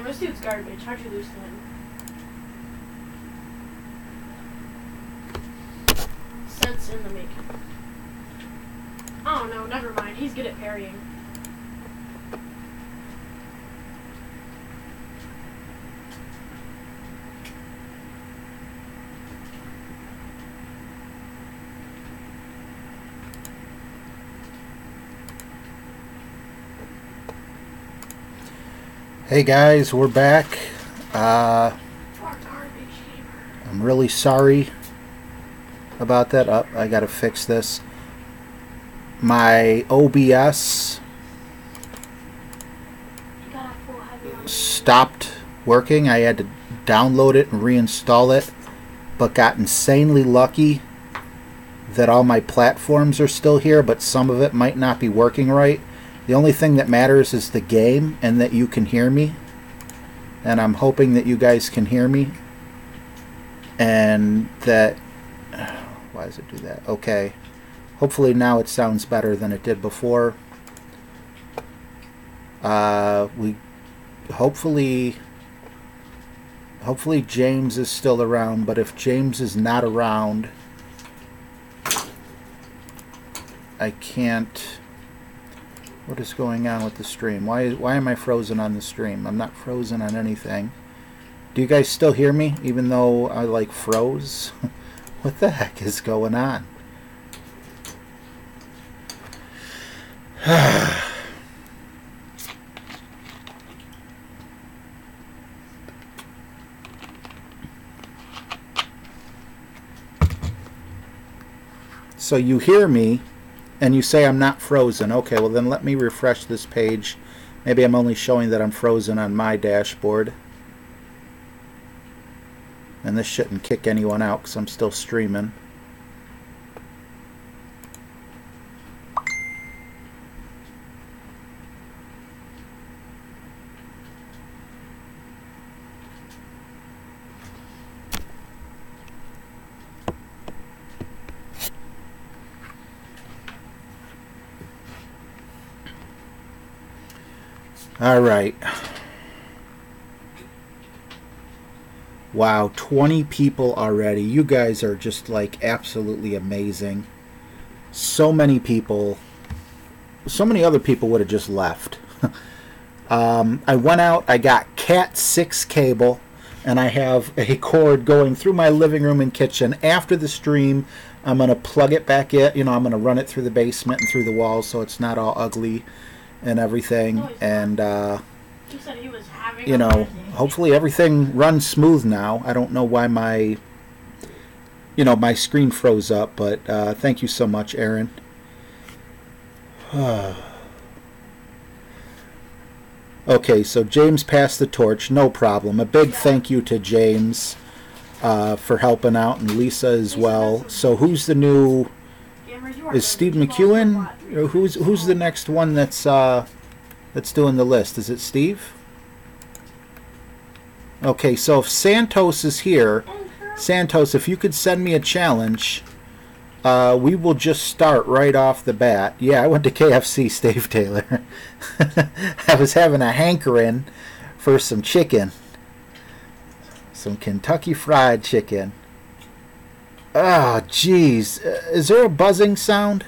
this dude's garbage. How'd you lose to him? Sense in the making. Oh no, never mind. He's good at parrying. Hey guys, we're back. I'm really sorry about that. I gotta fix this. My OBS stopped working. I had to download it and reinstall it, but got insanely lucky that all my platforms are still here, but some of it might not be working right. The only thing that matters is the game and that you can hear me. And I'm hoping that you guys can hear me. And that... Why does it do that? Okay. Hopefully now it sounds better than it did before. Hopefully James is still around, but if James is not around, I can't... What is going on with the stream? Why am I frozen on the stream? I'm not frozen on anything. Do you guys still hear me, even though I, like, froze? What the heck is going on? So you hear me, and you say I'm not frozen. Okay, well then let me refresh this page. Maybe I'm only showing that I'm frozen on my dashboard. And this shouldn't kick anyone out because I'm still streaming. All right. Wow, 20 people already. You guys are just like absolutely amazing. So many people. So many other people would have just left. I went out, I got Cat 6 cable, and I have a cord going through my living room and kitchen. After the stream, I'm going to plug it back in. You know, I'm going to run it through the basement and through the walls so it's not all ugly and everything, and you know, hopefully everything runs smooth now. I don't know why my screen froze up, but thank you so much, Aaron. Okay, so James passed the torch, no problem. A big thank you to James for helping out, and Lisa as well. So who's the new... Is Steve McEwen? Who's the next one that's doing the list? Is it Steve? Okay, so if Santos is here, Santos, if you could send me a challenge, we will just start right off the bat. Yeah, I went to KFC, Steve Taylor. I was having a hankering for some chicken, some Kentucky Fried Chicken. Oh, jeez. Is there a buzzing sound?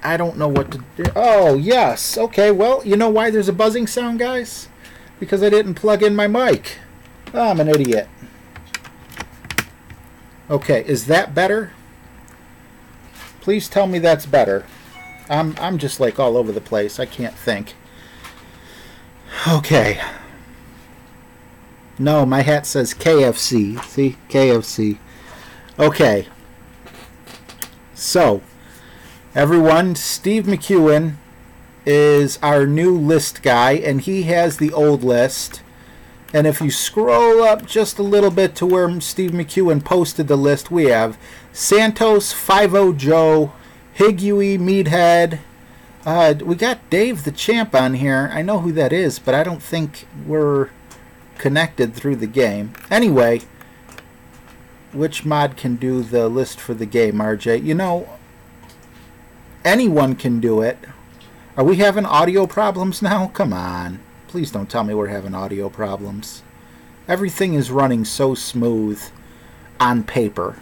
I don't know what to do. Oh, yes. Okay, well, you know why there's a buzzing sound, guys? Because I didn't plug in my mic. Oh, I'm an idiot. Okay, is that better? Please tell me that's better. I'm just like all over the place. I can't think. Okay. No, my hat says KFC. See? KFC. Okay. So, everyone, Steve McEwen is our new list guy, and he has the old list. And if you scroll up just a little bit to where Steve McEwen posted the list, we have Santos, 5-0 Joe, Higuey, Meathead. We got Dave the Champ on here. I know who that is, but I don't think we're connected through the game. Anyway, which mod can do the list for the game, RJ? You know, anyone can do it. Are we having audio problems now? Come on. Please don't tell me we're having audio problems. Everything is running so smooth on paper.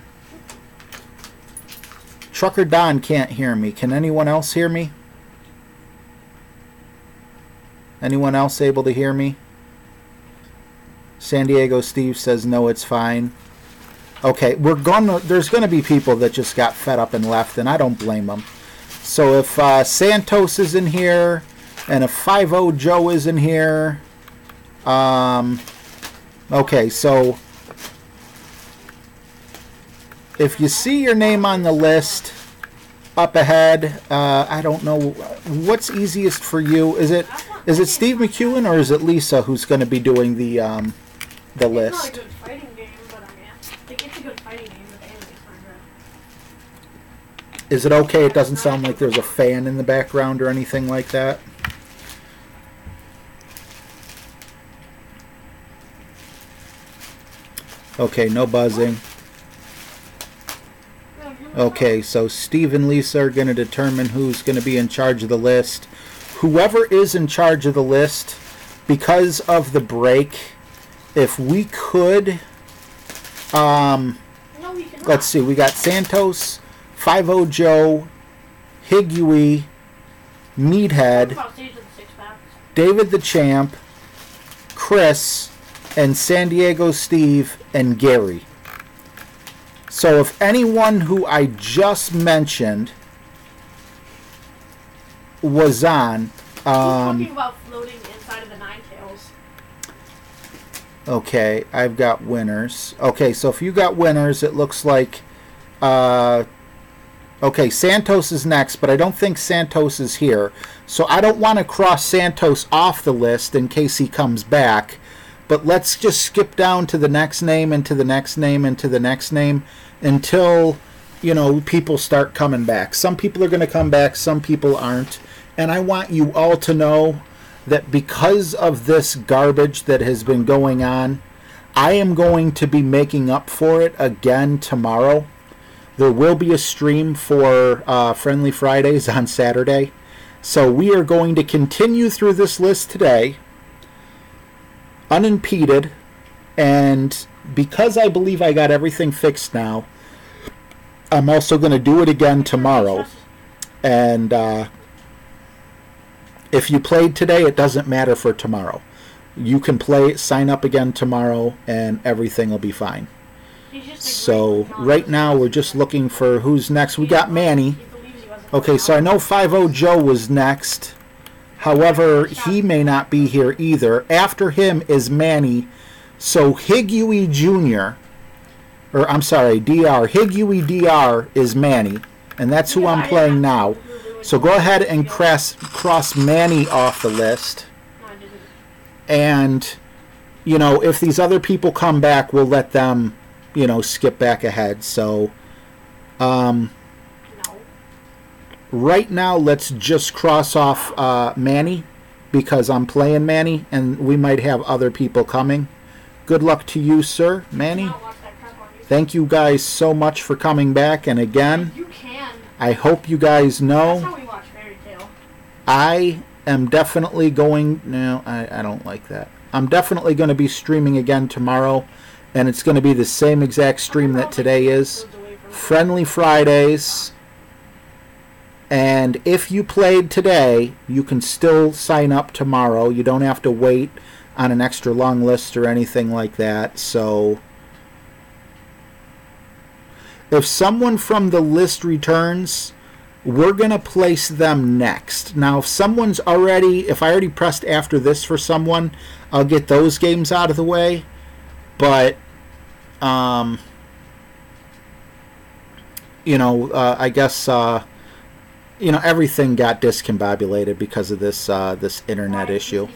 Trucker Don can't hear me. Can anyone else hear me? Anyone else able to hear me? San Diego Steve says no, it's fine. Okay, there's gonna be people that just got fed up and left, and I don't blame them. So if Santos is in here, and if 5-0 Joe is in here, okay, so if you see your name on the list up ahead, I don't know what's easiest for you. Is it Steve McEwen or is it Lisa who's going to be doing the list? It's not a good fighting game, but I mean, it's a good fighting game, but the anime's not good. Is it okay? It doesn't sound like there's a fan in the background or anything like that. Okay, no buzzing. Okay, so Steve and Lisa are going to determine who's going to be in charge of the list. Whoever is in charge of the list, because of the break, if we could, let's see, we got Santos, 5-0 Joe, Higuey, Meathead, David the Champ, Chris, and San Diego Steve, and Gary. So if anyone who I just mentioned was on... talking about floating inside of the Ninetales. Okay, I've got winners. Okay, so if you got winners, it looks like... okay, Santos is next, but I don't think Santos is here. So I don't want to cross Santos off the list in case he comes back. But let's just skip down to the next name and to the next name and to the next name until, you know, people start coming back. Some people are going to come back, some people aren't. And I want you all to know that because of this garbage that has been going on, I am going to be making up for it again tomorrow. There will be a stream for Friendly Fridays on Saturday. So we are going to continue through this list today, unimpeded, and because I believe I got everything fixed now, I'm also going to do it again tomorrow. And if you played today, it doesn't matter for tomorrow. You can sign up again tomorrow, and everything will be fine. So right now we're just looking for who's next. We got Manny. Okay, so I know 5-0 Joe was next. However, he may not be here either. After him is Manny. So Higuey Jr., or I'm sorry, DR. Higuey DR is Manny. And that's who I'm playing now. So go ahead and cross Manny off the list. And, you know, if these other people come back, we'll let them, you know, skip back ahead. So, right now, let's just cross off Manny, because I'm playing Manny, and we might have other people coming. Good luck to you, sir, Manny. Thank you guys so much for coming back, and again, I hope you guys know I am definitely going... No, I don't like that. I'm definitely going to be streaming again tomorrow, and it's going to be the same exact stream that today is. Friendly Fridays. And if you played today, you can still sign up tomorrow. You don't have to wait on an extra long list or anything like that. So if someone from the list returns, we're going to place them next. Now, if I already pressed after this for someone, I'll get those games out of the way. But, you know, I guess... you know, everything got discombobulated because of this this internet issue.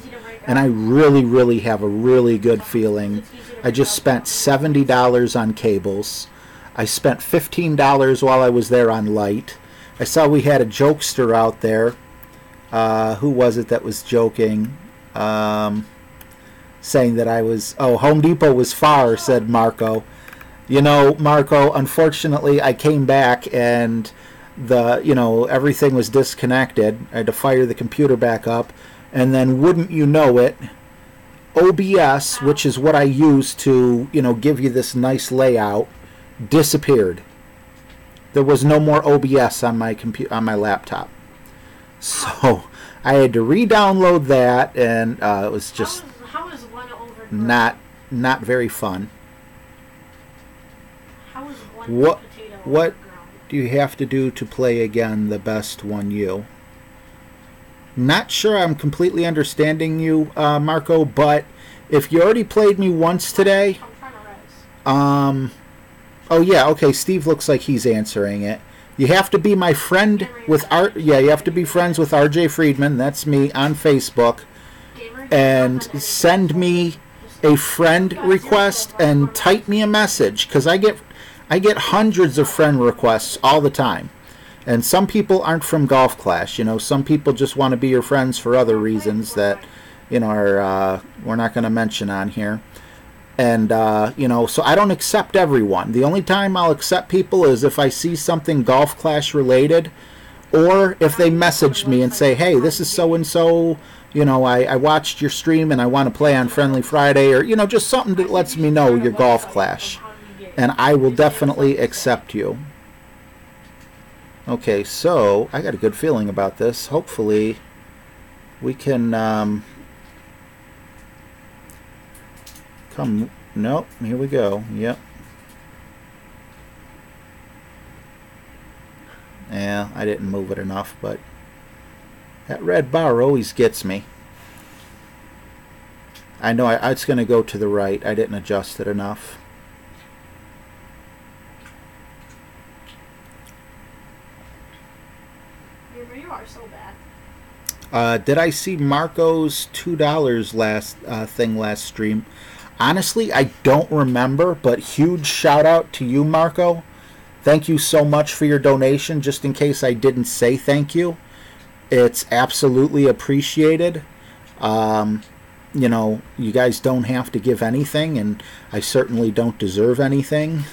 And I really, really have a really good feeling. I just spent $70 on cables. I spent $15 while I was there on light. I saw we had a jokester out there. Who was it that was joking? Saying that I was... Oh, Home Depot was far, said Marco. You know, Marco, unfortunately, I came back and... everything was disconnected. I had to fire the computer back up, and then wouldn't you know it, OBS, which is what I use to, you know, give you this nice layout, disappeared. There was no more OBS on my on my laptop. So I had to re-download that, and it was just how is one overgrown? not very fun. How is one potato what overgrown? do you have to do to play again the best one you? Not sure I'm completely understanding you, Marco, but if you already played me once today, I'm trying to res. oh yeah, okay, Steve looks like he's answering it. You have to be my friend with you have to be friends with RJ Friedman, that's me, on Facebook, and send me a friend request and type me a message, because I get hundreds of friend requests all the time. And some people aren't from Golf Clash, you know. Some people just want to be your friends for other reasons that, you know, are we're not going to mention on here. And, you know, so I don't accept everyone. The only time I'll accept people is if I see something Golf Clash related, or if they message me and say, hey, this is so-and-so, you know, I watched your stream and I want to play on Friendly Friday, or, you know, just something that lets me know you're Golf Clash. And I will definitely accept you. Okay, so I got a good feeling about this. Hopefully we can come. Nope, here we go. Yep. Yeah, I didn't move it enough, but that red bar always gets me. I know it's going to go to the right. I didn't adjust it enough. You are so bad. Did I see Marco's $2 last thing last stream? Honestly, I don't remember, but huge shout out to you, Marco. Thank you so much for your donation, just in case I didn't say thank you. It's absolutely appreciated. You know, you guys don't have to give anything, and I certainly don't deserve anything.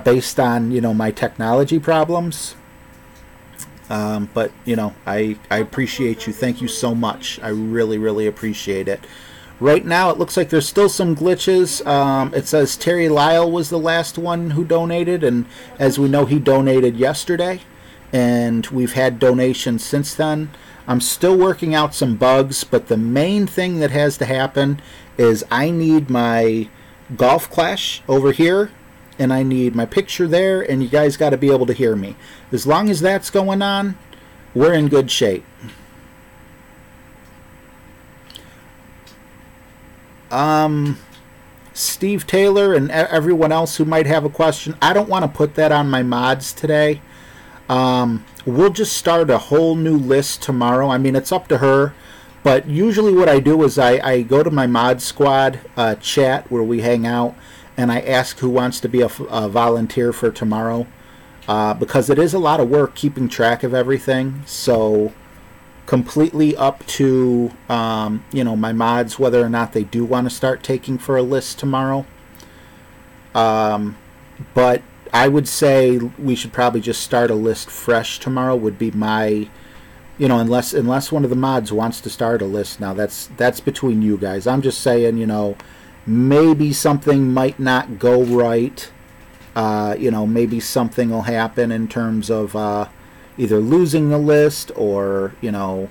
Based on, you know, my technology problems. But, you know, I appreciate you. Thank you so much. I really, really appreciate it. Right now, it looks like there's still some glitches. It says Terry Lyle was the last one who donated, and as we know, he donated yesterday, and we've had donations since then. I'm still working out some bugs, but the main thing that has to happen is I need my Golf Clash over here, and I need my picture there, and you guys got to be able to hear me. As long as that's going on, we're in good shape. Steve Taylor and everyone else who might have a question, I don't want to put that on my mods today. We'll just start a whole new list tomorrow. I mean, it's up to her. But usually what I do is I go to my mod squad chat where we hang out, and I ask who wants to be a volunteer for tomorrow, because it is a lot of work keeping track of everything. So completely up to you know, my mods whether or not they do want to start taking for a list tomorrow. But I would say we should probably just start a list fresh tomorrow would be my, you know, unless one of the mods wants to start a list. Now that's between you guys. I'm just saying, you know, maybe something might not go right. You know, maybe something will happen in terms of either losing the list or, you know,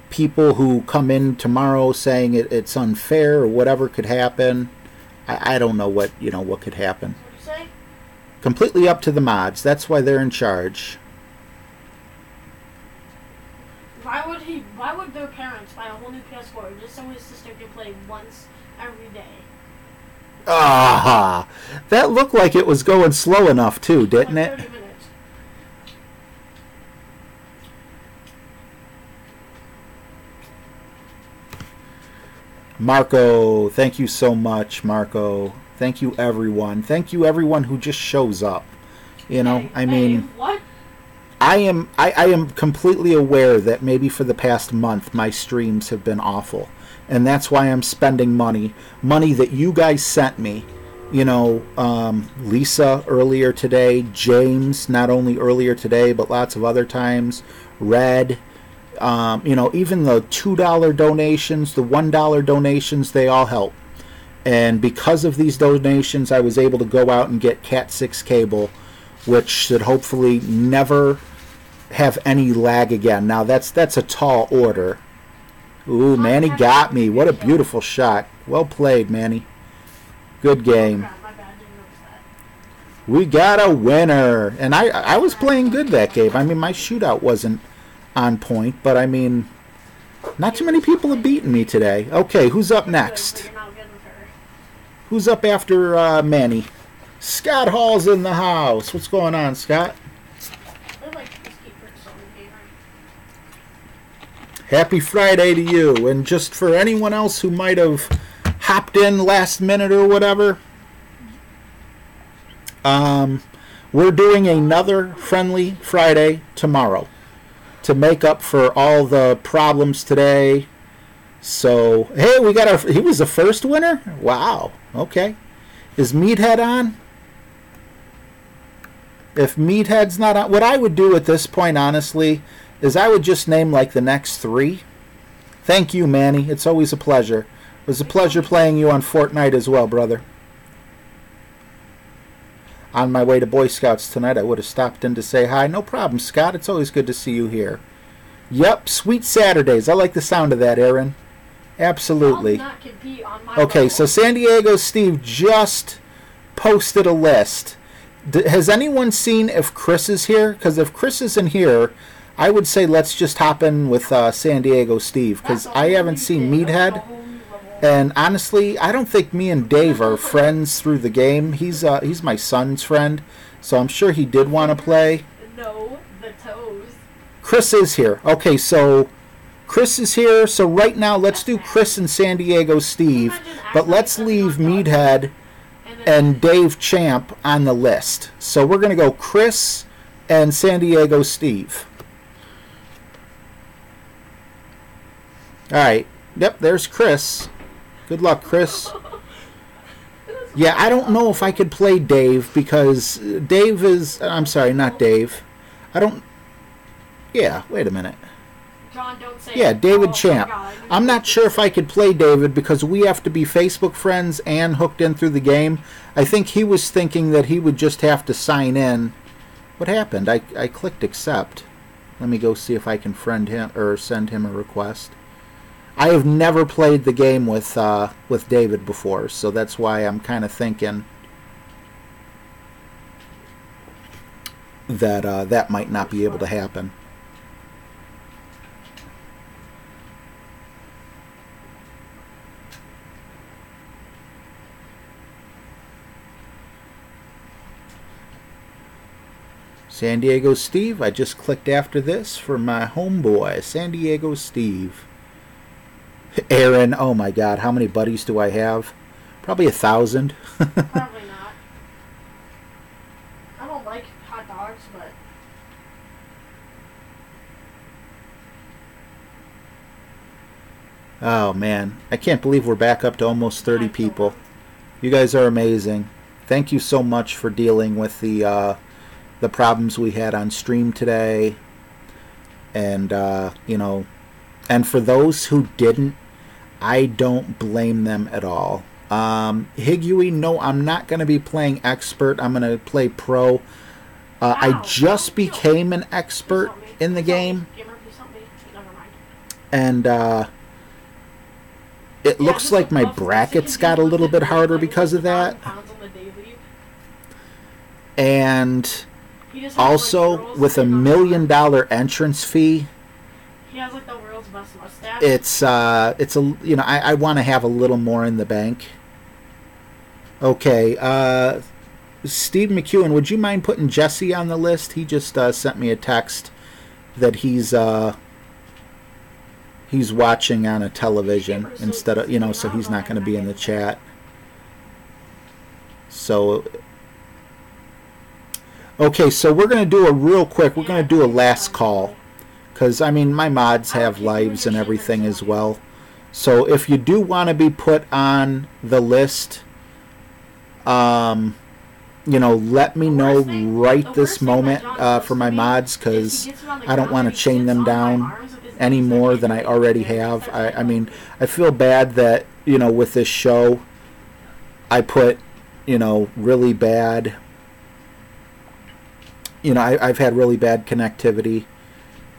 people who come in tomorrow saying it's unfair or whatever could happen. I don't know what, you know, what could happen. What'd you say? Completely up to the mods. That's why they're in charge. Why would their parents buy a whole new PS4 just so his sister can play once every day? Ah, that looked like it was going slow enough too, didn't Like it? 30 minutes. Marco, thank you so much, Marco. Thank you, everyone. Thank you, everyone who just shows up. You know, I mean, What? I am completely aware that maybe for the past month my streams have been awful, and that's why I'm spending money that you guys sent me You know, Lisa earlier today, James not only earlier today but lots of other times, Red. You know, even the $2 donations, the $1 donations, they all help. And because of these donations, I was able to go out and get Cat 6 cable, which should hopefully never have any lag again. Now, that's a tall order. Ooh, Manny got me. What a beautiful shot. Well played, Manny. Good game. We got a winner. And I was playing good that game. I mean, my shootout wasn't on point, but I mean, not too many people have beaten me today. Okay, who's up next? Who's up after Manny? Scott Hall's in the house. What's going on, Scott? Happy Friday to you. And just for anyone else who might have hopped in last minute or whatever, we're doing another Friendly Friday tomorrow to make up for all the problems today. So, hey, he was the first winner? Wow. Okay. Is Meathead on? If Meathead's not on, what I would do at this point, honestly, is I would just name like the next 3. Thank you, Manny. It's always a pleasure. It was a pleasure playing you on Fortnite as well, brother. On my way to Boy Scouts tonight, I would have stopped in to say hi. No problem, Scott. It's always good to see you here. Yep, Sweet Saturdays. I like the sound of that, Aaron. Absolutely. Okay, so San Diego Steve just posted a list. Has anyone seen if Chris is here? Because if Chris isn't here, I would say let's just hop in with San Diego Steve, because I haven't seen Meathead. And honestly, I don't think me and Dave are friends through the game. He's my son's friend, so I'm sure he did want to play. No, the toes. Chris is here. Okay, so Chris is here. So right now, let's do Chris and San Diego Steve, but let's leave Meathead and Dave Champ on the list. So we're going to go Chris and San Diego Steve. All right. Yep, there's Chris. Good luck, Chris. Yeah, I don't know if I could play Dave because Dave is... I'm sorry, not Dave. I don't... Yeah, wait a minute. John, don't say yeah, David oh, Champ. I'm not sure if I could play David because we have to be Facebook friends and hooked in through the game. I think he was thinking that he would just have to sign in. What happened? I clicked accept. Let me go see if I can friend him or send him a request. I have never played the game with David before, so that's why I'm kind of thinking that that might not be able to happen. San Diego Steve, I just clicked after this for my homeboy, San Diego Steve. Aaron, oh my god, how many buddies do I have? Probably 1,000. Probably not. I don't like hot dogs, but... Oh man, I can't believe we're back up to almost 30 people. You guys are amazing. Thank you so much for dealing with the problems we had on stream today. And, you know, and for those who didn't, I don't blame them at all. Higuey, no, I'm not going to be playing expert. I'm going to play pro. I just became an expert in the game. And it looks like my brackets got a little bit harder because of that. And also, with $1 million entrance fee, he has like the world's best mustache. it's a, you know, I want to have a little more in the bank. Okay, Steve McEwen, would you mind putting Jesse on the list? He just sent me a text that he's watching on a television instead of, you know, so he's not going to be in the chat. So, okay, so we're going to do a real quick, we're going to do a last call. Because, I mean, my mods have lives and everything as well. So if you do want to be put on the list, you know, let me The know worst thing- the right worst this thing that moment John does for to my me mods, is he because gets me on the I don't ground want and to he chain sits them on my down arms with his any knees and more he than I starts already saying have. things. I mean, I feel bad that, you know, with this show, I put, you know, really bad, you know, I've had really bad connectivity,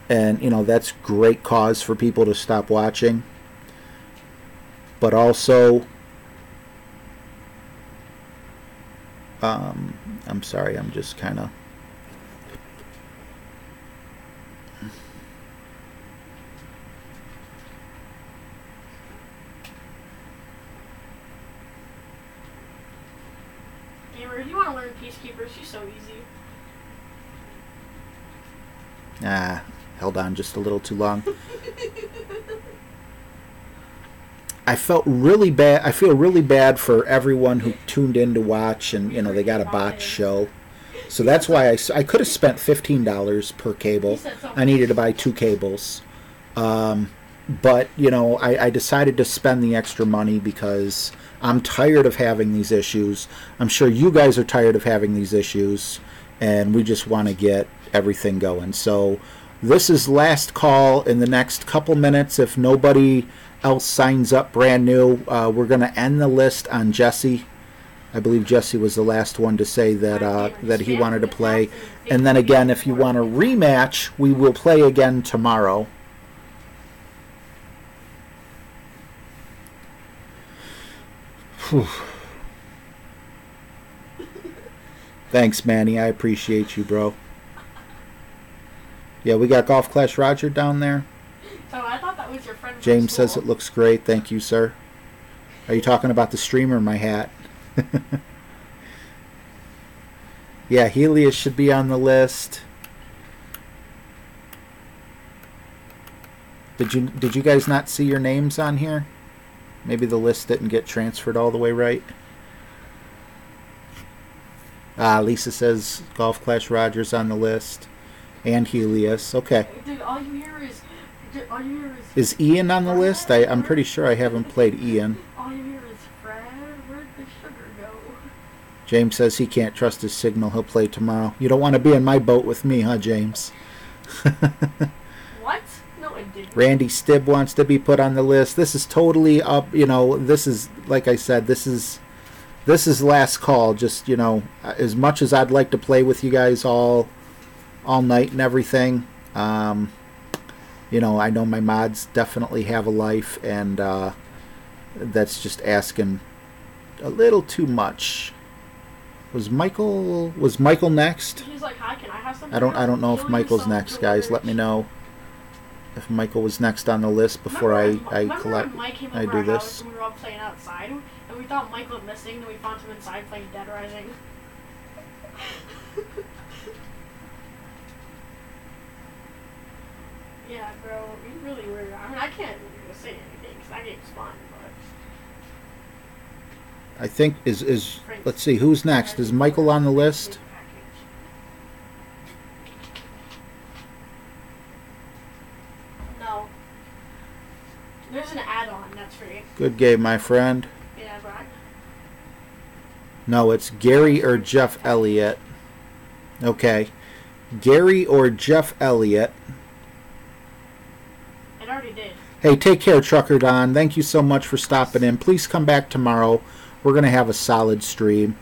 and, you know, that's great cause for people to stop watching. But also, I'm sorry, I'm just kind of... Gamer, if you want to learn Peacekeeper, she's so easy. Held on just a little too long. I felt really bad. I feel really bad for everyone who tuned in to watch, and, you know, they got a botch show. So that's why I could have spent $15 per cable. I needed to buy 2 cables. But, you know, I decided to spend the extra money because I'm tired of having these issues. I'm sure you guys are tired of having these issues, and we just want to get everything going. So this is last call. In the next couple minutes, if nobody else signs up brand new, we're going to end the list on Jesse. I believe Jesse was the last one to say that that he wanted to play. And then again, if you want a rematch, we will play again tomorrow. Whew. Thanks, Manny. I appreciate you, bro. Yeah, we got Golf Clash Roger down there. Oh, I thought that was your friend from James school. says it looks great. Thank you, sir. Are you talking about the stream or my hat? Yeah, Helios should be on the list. Did you guys not see your names on here? Maybe the list didn't get transferred all the way right. Lisa says Golf Clash Rogers on the list. And Helios. Okay. Dude, all you hear is... Is Ian on the list? I'm pretty sure I haven't played Ian. All you hear is, Fred, where'd the sugar go? James says he can't trust his signal. He'll play tomorrow. You don't want to be in my boat with me, huh, James? What? No, I didn't. Randy Stibb wants to be put on the list. This is totally up. You know, this is, like I said, this is last call. Just, you know, as much as I'd like to play with you guys all night and everything, you know, I know my mods definitely have a life, and that's just asking a little too much. Was Michael next? He's like, hi, can I have something? I don't know if Michael's next, guys. Let me know if Michael was next on the list before I do this. And we were all playing outside, and we thought Mike was missing, and we found him inside playing Dead Rising. Yeah, bro, you really were. I mean, I can't really say anything because that game's fun, but I think let's see, who's next? Is Michael on the list? No. There's an add-on that's free. Good game, my friend. Yeah, right. No, it's Gary or Jeff Elliott. Okay. Gary or Jeff Elliott. It already did. Hey, take care, Trucker Don. Thank you so much for stopping in. Please come back tomorrow. We're going to have a solid stream.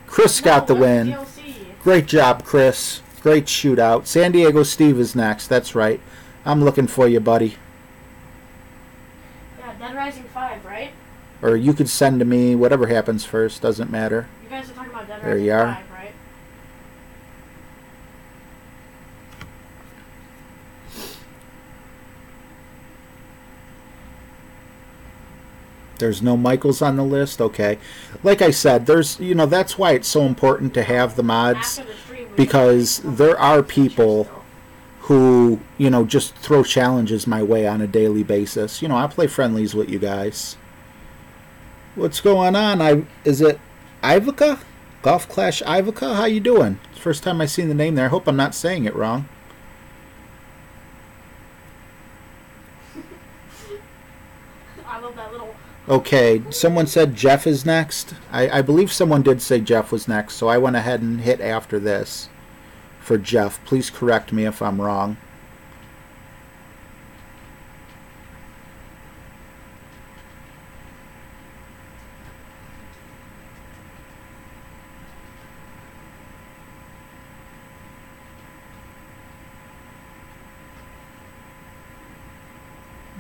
Chris got the win. DLC. Great job, Chris. Great shootout. San Diego Steve is next. That's right. I'm looking for you, buddy. Yeah, Dead Rising 5, right? Or you could send to me. Whatever happens first. Doesn't matter. You guys are talking about Dead There Rising you are. 5, right? There's no Michaels on the list? Okay. Like I said, there's, you know, that's why it's so important to have the mods, After the stream, we because can- there are people who, you know, just throw challenges my way on a daily basis. You know, I play friendlies with you guys. What's going on? Is it Ivica? Golf Clash Ivica? How you doing? First time I seen the name there. I hope I'm not saying it wrong. I love that little Okay, someone said Jeff is next. I believe someone did say Jeff was next, so I went ahead and hit after this for Jeff. Please correct me if I'm wrong.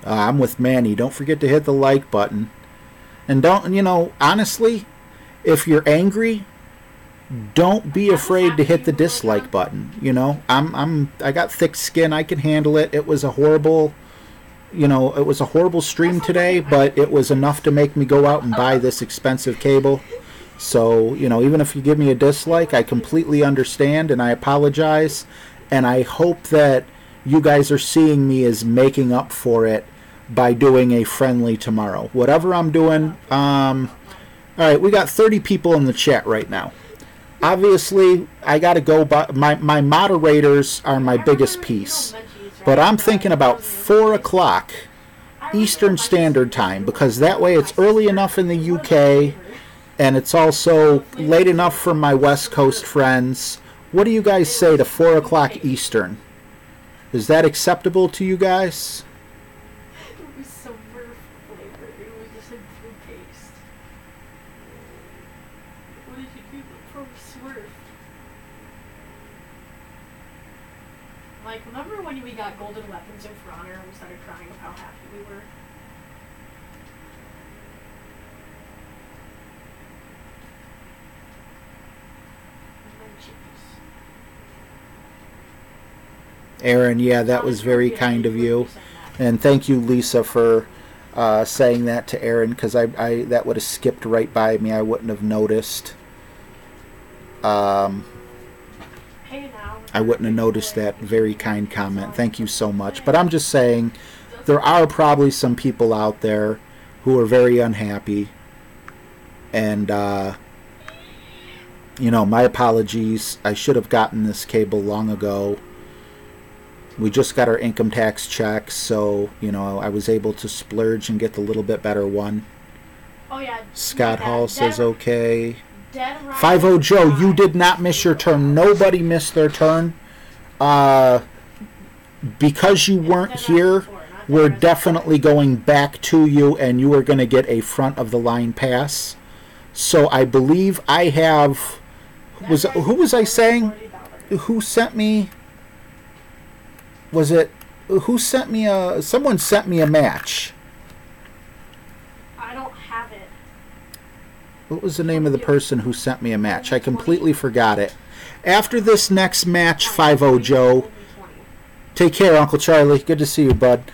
I'm with Manny. Don't forget to hit the like button. And don't, honestly, if you're angry, don't be afraid to hit the dislike button. I got thick skin. I can handle it. It was a horrible, it was a horrible stream today, but it was enough to make me go out and buy this expensive cable. So, even if you give me a dislike, I completely understand and I apologize. And I hope that you guys are seeing me as making up for it by doing a friendly tomorrow. Whatever I'm doing. All right, we got 30 people in the chat right now. Obviously, I got to go by my moderators are my biggest piece. But I'm thinking about 4 o'clock Eastern Standard Time, because that way it's early enough in the UK and it's also late enough for my West Coast friends. What do you guys say to 4 o'clock Eastern? Is that acceptable to you guys? It was so flavor. It was just like blue paste. What did you do for Smurf? Like, remember when we got golden weapons in For Honor and we started crying of how happy we were? Aaron, yeah, that was very kind of you. And thank you, Lisa, for saying that to Aaron, because I that would have skipped right by me. I wouldn't have noticed. I wouldn't have noticed that very kind comment. Thank you so much. But I'm just saying, there are probably some people out there who are very unhappy. And, my apologies. I should have gotten this cable long ago. We just got our income tax checks, so, I was able to splurge and get the little bit better one. Oh, yeah. Scott Hall says okay. 5-0 Joe, you did not miss your turn. Nobody missed their turn. Because you weren't here, we're definitely going back to you, and you are going to get a front-of-the-line pass. So I believe I have... Who was I saying? Who sent me... Was it... Who sent me a... Someone sent me a match. I don't have it. What was the name of the person who sent me a match? I completely forgot it. After this next match, 5-0 Joe. Take care, Uncle Charlie. Good to see you, bud.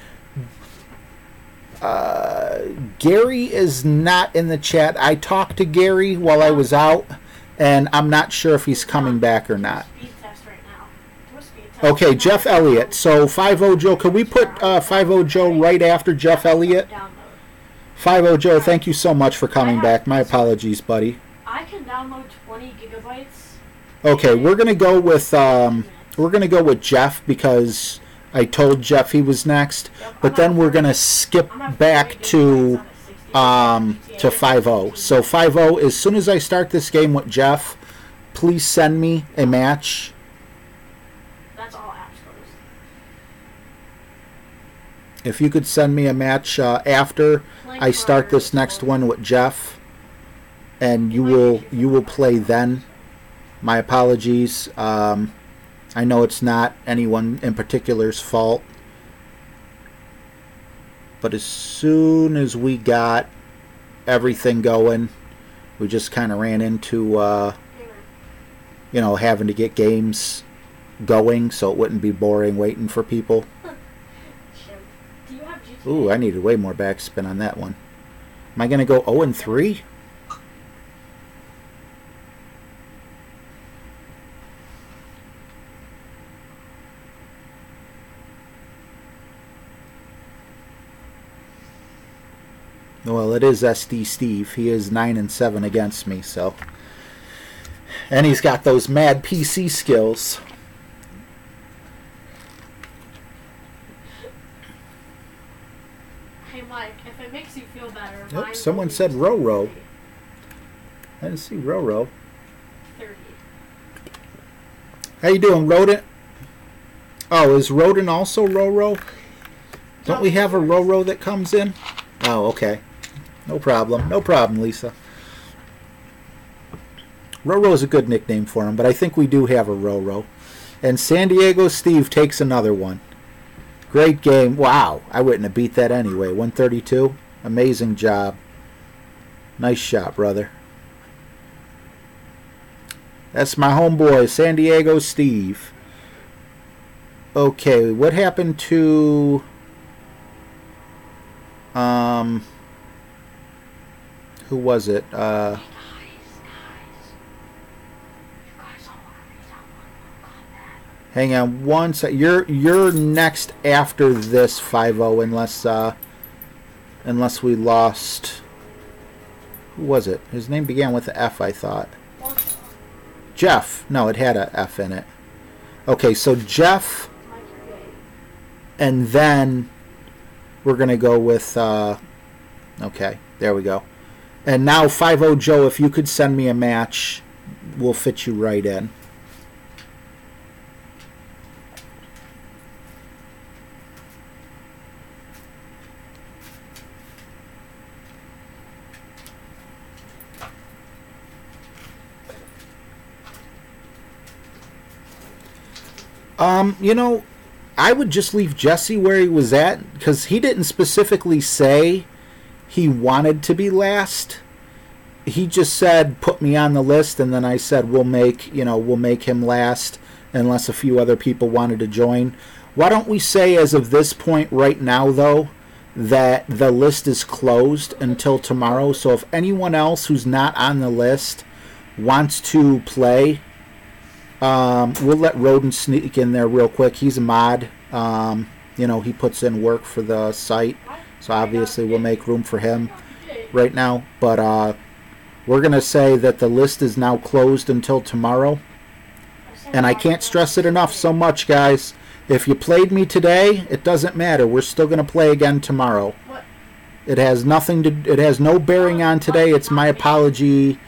Gary is not in the chat. I talked to Gary while I was out, and I'm not sure if he's coming back or not. Okay, Jeff Elliott. So 5-0 Joe, can we put 5-0 Joe right after Jeff Elliott? 5-0 Joe, thank you so much for coming back. My apologies, buddy. I can download 20 gigabytes. Okay, we're gonna go with Jeff, because I told Jeff he was next. But then we're gonna skip back to 5-0. So 5-0, as soon as I start this game with Jeff, please send me a match. That's all apps closed. If you could send me a match after I start this next one with Jeff, and you will play then. My apologies. I know it's not anyone in particular's fault, but as soon as we got everything going, we just kind of ran into having to get games going so it wouldn't be boring waiting for people. Ooh, I needed way more backspin on that one. Am I going to go 0-3? Well, it is SD Steve. He is 9-7 against me, so. And he's got those mad PC skills. Hey Mike, if it makes you feel better. Nope, someone said Roro. I didn't see Roro. 30. How you doing, Rodent? Oh, is Rodent also Roro? Don't we have a Roro that comes in? Oh, okay. No problem. No problem, Lisa. Roro is a good nickname for him, but I think we do have a Roro. And San Diego Steve takes another one. Great game. Wow, I wouldn't have beat that anyway. 132. Amazing job. Nice shot, brother. That's my homeboy, San Diego Steve. Okay, what happened to... who was it? Hang on one sec. You're next after this 5-0 unless we lost. Who was it? His name began with an F, I thought. Jeff. No, it had a F in it. Okay, so Jeff, and then we're gonna go with. Okay, there we go. And now 5-0 Joe, if you could send me a match, we'll fit you right in. You know, I would just leave Jesse where he was at, because he didn't specifically say he wanted to be last. He just said, put me on the list, and then I said, we'll make him last unless a few other people wanted to join. Why don't we say, as of this point right now, though, that the list is closed until tomorrow, so if anyone else who's not on the list wants to play, we'll let Rodent sneak in there real quick. He's a mod. He puts in work for the site, so obviously we'll make room for him right now. But we're going to say that the list is now closed until tomorrow. And I can't stress it enough so much, guys. If you played me today, it doesn't matter. We're still going to play again tomorrow. It has no bearing on today. It's my apology,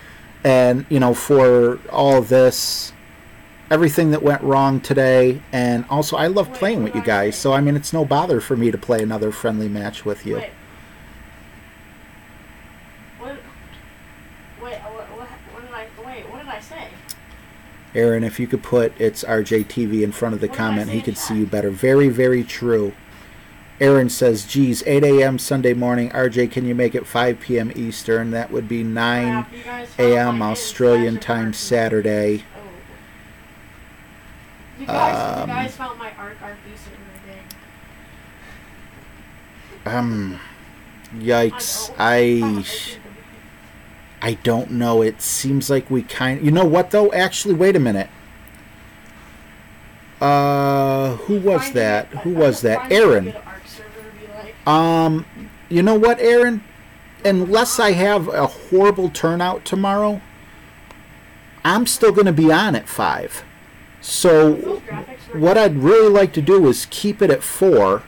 and for all this. Everything that went wrong today, and also I love playing with you guys, so I mean it's no bother for me to play another friendly match with you. What did I say? Aaron, if you could put "It's RJTV" in front of the comment, he could see you better. Very, very true. Aaron says, geez, 8 a.m. Sunday morning. RJ, can you make it 5 p.m. Eastern? That would be 9 a.m. Australian time Saturday. You guys found my arc decent today. Yikes. I don't know. It seems like we you know what though? Actually, wait a minute. Who was that? Aaron. You know what, Aaron? Unless I have a horrible turnout tomorrow, I'm still going to be on at 5. So what I'd really like to do is keep it at 4.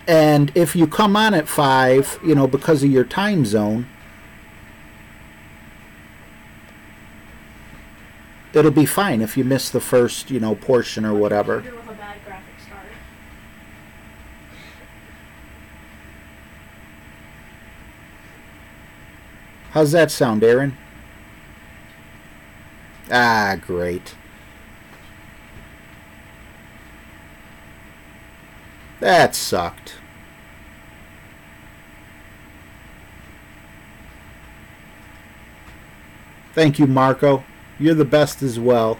And if you come on at 5, because of your time zone, it'll be fine if you miss the first, portion or whatever. How's that sound, Aaron? Ah, great. That sucked. Thank you, Marco. You're the best as well.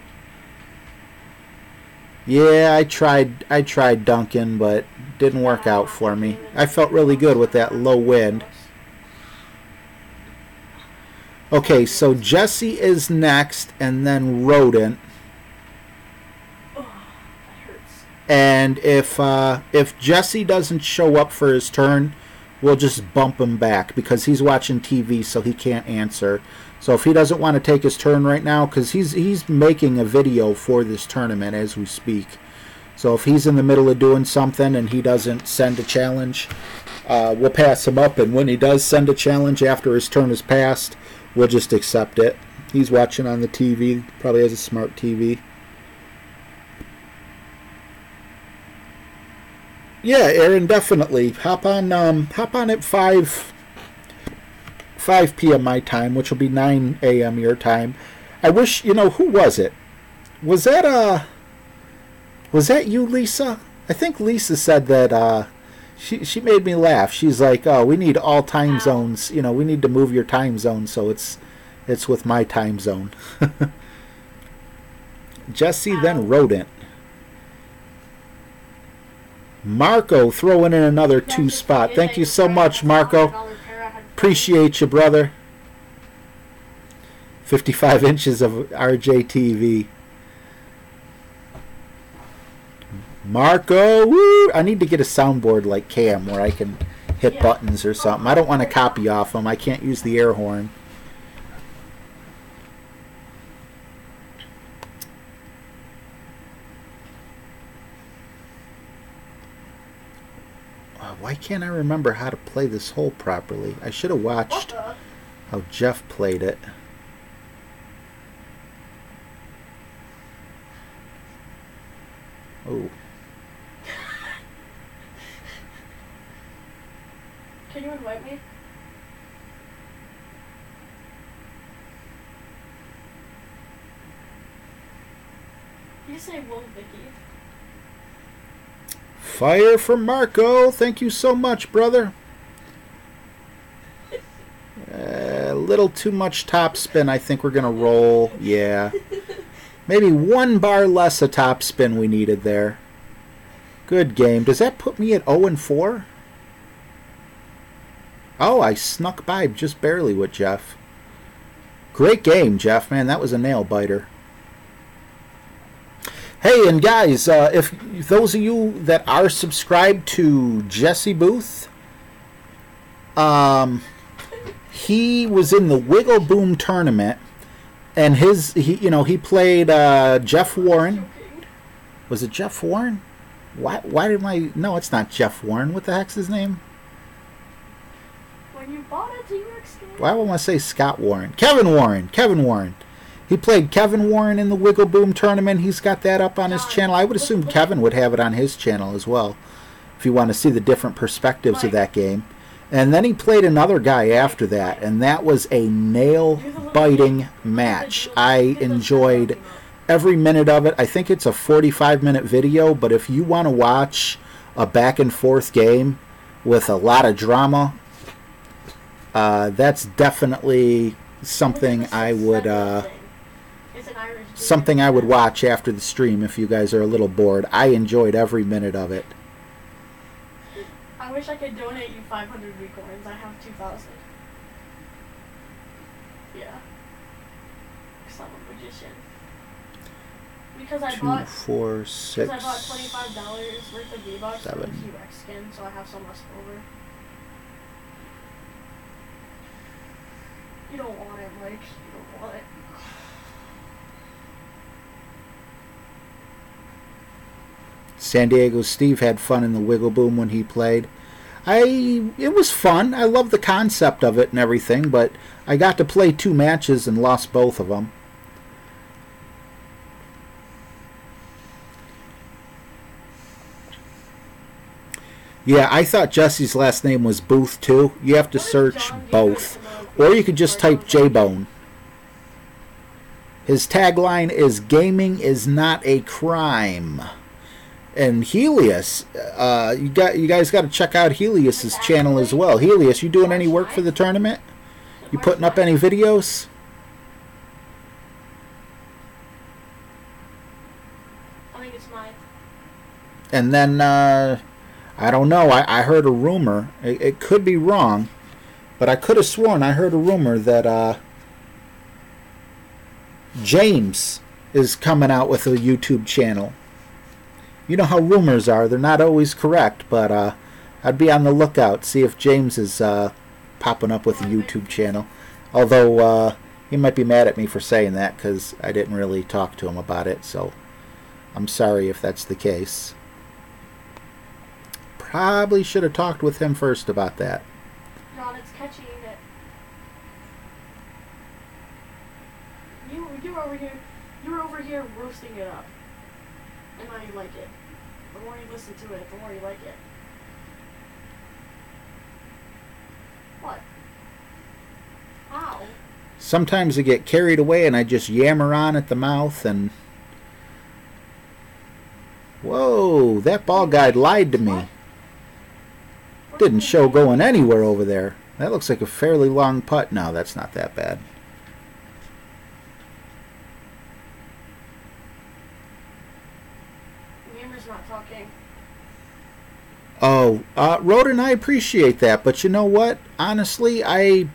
Yeah, I tried dunking, but didn't work out for me. I felt really good with that low wind. Okay, so Jesse is next, and then Rodent. And if Jesse doesn't show up for his turn, we'll just bump him back because he's watching TV, so he can't answer. So if he doesn't want to take his turn right now, because he's making a video for this tournament as we speak. So if he's in the middle of doing something and he doesn't send a challenge, we'll pass him up. And when he does send a challenge after his turn is passed, we'll just accept it. He's watching on the TV. Probably has a smart TV. Yeah, Aaron, definitely. Hop on at 5 p.m. my time, which will be 9 a.m. your time. I wish, who was it? Was that you, Lisa? I think Lisa said that she made me laugh. She's like, "Oh, we need all time zones. We need to move your time zone so it's with my time zone." Jesse then Rodent. Marco throwing in another 2 spot. Thank you so much, Marco. Appreciate you, brother. 55 inches of RJTV. Marco, woo! I need to get a soundboard like Cam where I can hit buttons or something. I don't want to copy off him. I can't use the air horn. Why can't I remember how to play this hole properly? I should have watched how Jeff played it. Oh. Can you invite me? You say Will Vicky. Fire for Marco. Thank you so much, brother. A little too much top spin. I think we're going to roll. Yeah. Maybe 1 bar less a top spin we needed there. Good game. Does that put me at 0-4? Oh, I snuck by just barely with Jeff. Great game, Jeff, man. That was a nail biter. Hey, and guys, if those of you that are subscribed to Jesse Booth, he was in the Wiggle Boom tournament, and he played Jeff Warren. Was it Jeff Warren? Why did my... No, it's not Jeff Warren. What the heck's his name? When you bought a T-Rex game? Why would I say Scott Warren? Kevin Warren. Kevin Warren. He played Kevin Warren in the Wiggle Boom tournament. He's got that up on his channel. I would assume Kevin would have it on his channel as well, if you want to see the different perspectives of that game. And then he played another guy after that, and that was a nail-biting match. I enjoyed every minute of it. I think it's a 45-minute video, but if you want to watch a back-and-forth game with a lot of drama, that's definitely something I would... something I would watch after the stream if you guys are a little bored. I enjoyed every minute of it. I wish I could donate you 500 recoins. I have 2,000. Yeah. Because I'm a magician. Because I bought... 4, 6... Because I bought $25 worth of V-Bucks for the T-Rex skin, so I have some left over. You don't want it, Mike. You don't want it. San Diego Steve had fun in the Wiggle Boom when he played. It was fun. I love the concept of it and everything, but I got to play 2 matches and lost both of them. Yeah, I thought Jesse's last name was Booth too. You have to search both. Or you could just type J-Bone. His tagline is, "Gaming is not a crime." And Helios, you guys got to check out Helios's channel as well. Helios, you doing any work for the tournament? You putting up any videos? I think it's mine. And then, I don't know, I heard a rumor, it could be wrong, but I could have sworn I heard a rumor that James is coming out with a YouTube channel. You know how rumors are. They're not always correct, but I'd be on the lookout, see if James is popping up with a YouTube channel. Although he might be mad at me for saying that because I didn't really talk to him about it. So I'm sorry if that's the case. Probably should have talked with him first about that. Ron, it's catchy, ain't it? You were over here roasting it up. And now you like it. The more you listen to it, the more you like it. What? How? Sometimes I get carried away and I just yammer on at the mouth and... Whoa, that ball guy lied to me. Didn't show going anywhere over there. That looks like a fairly long putt. No, that's not that bad. Yammer's not talking. Oh, Roden, I appreciate that, but you know what? Honestly, I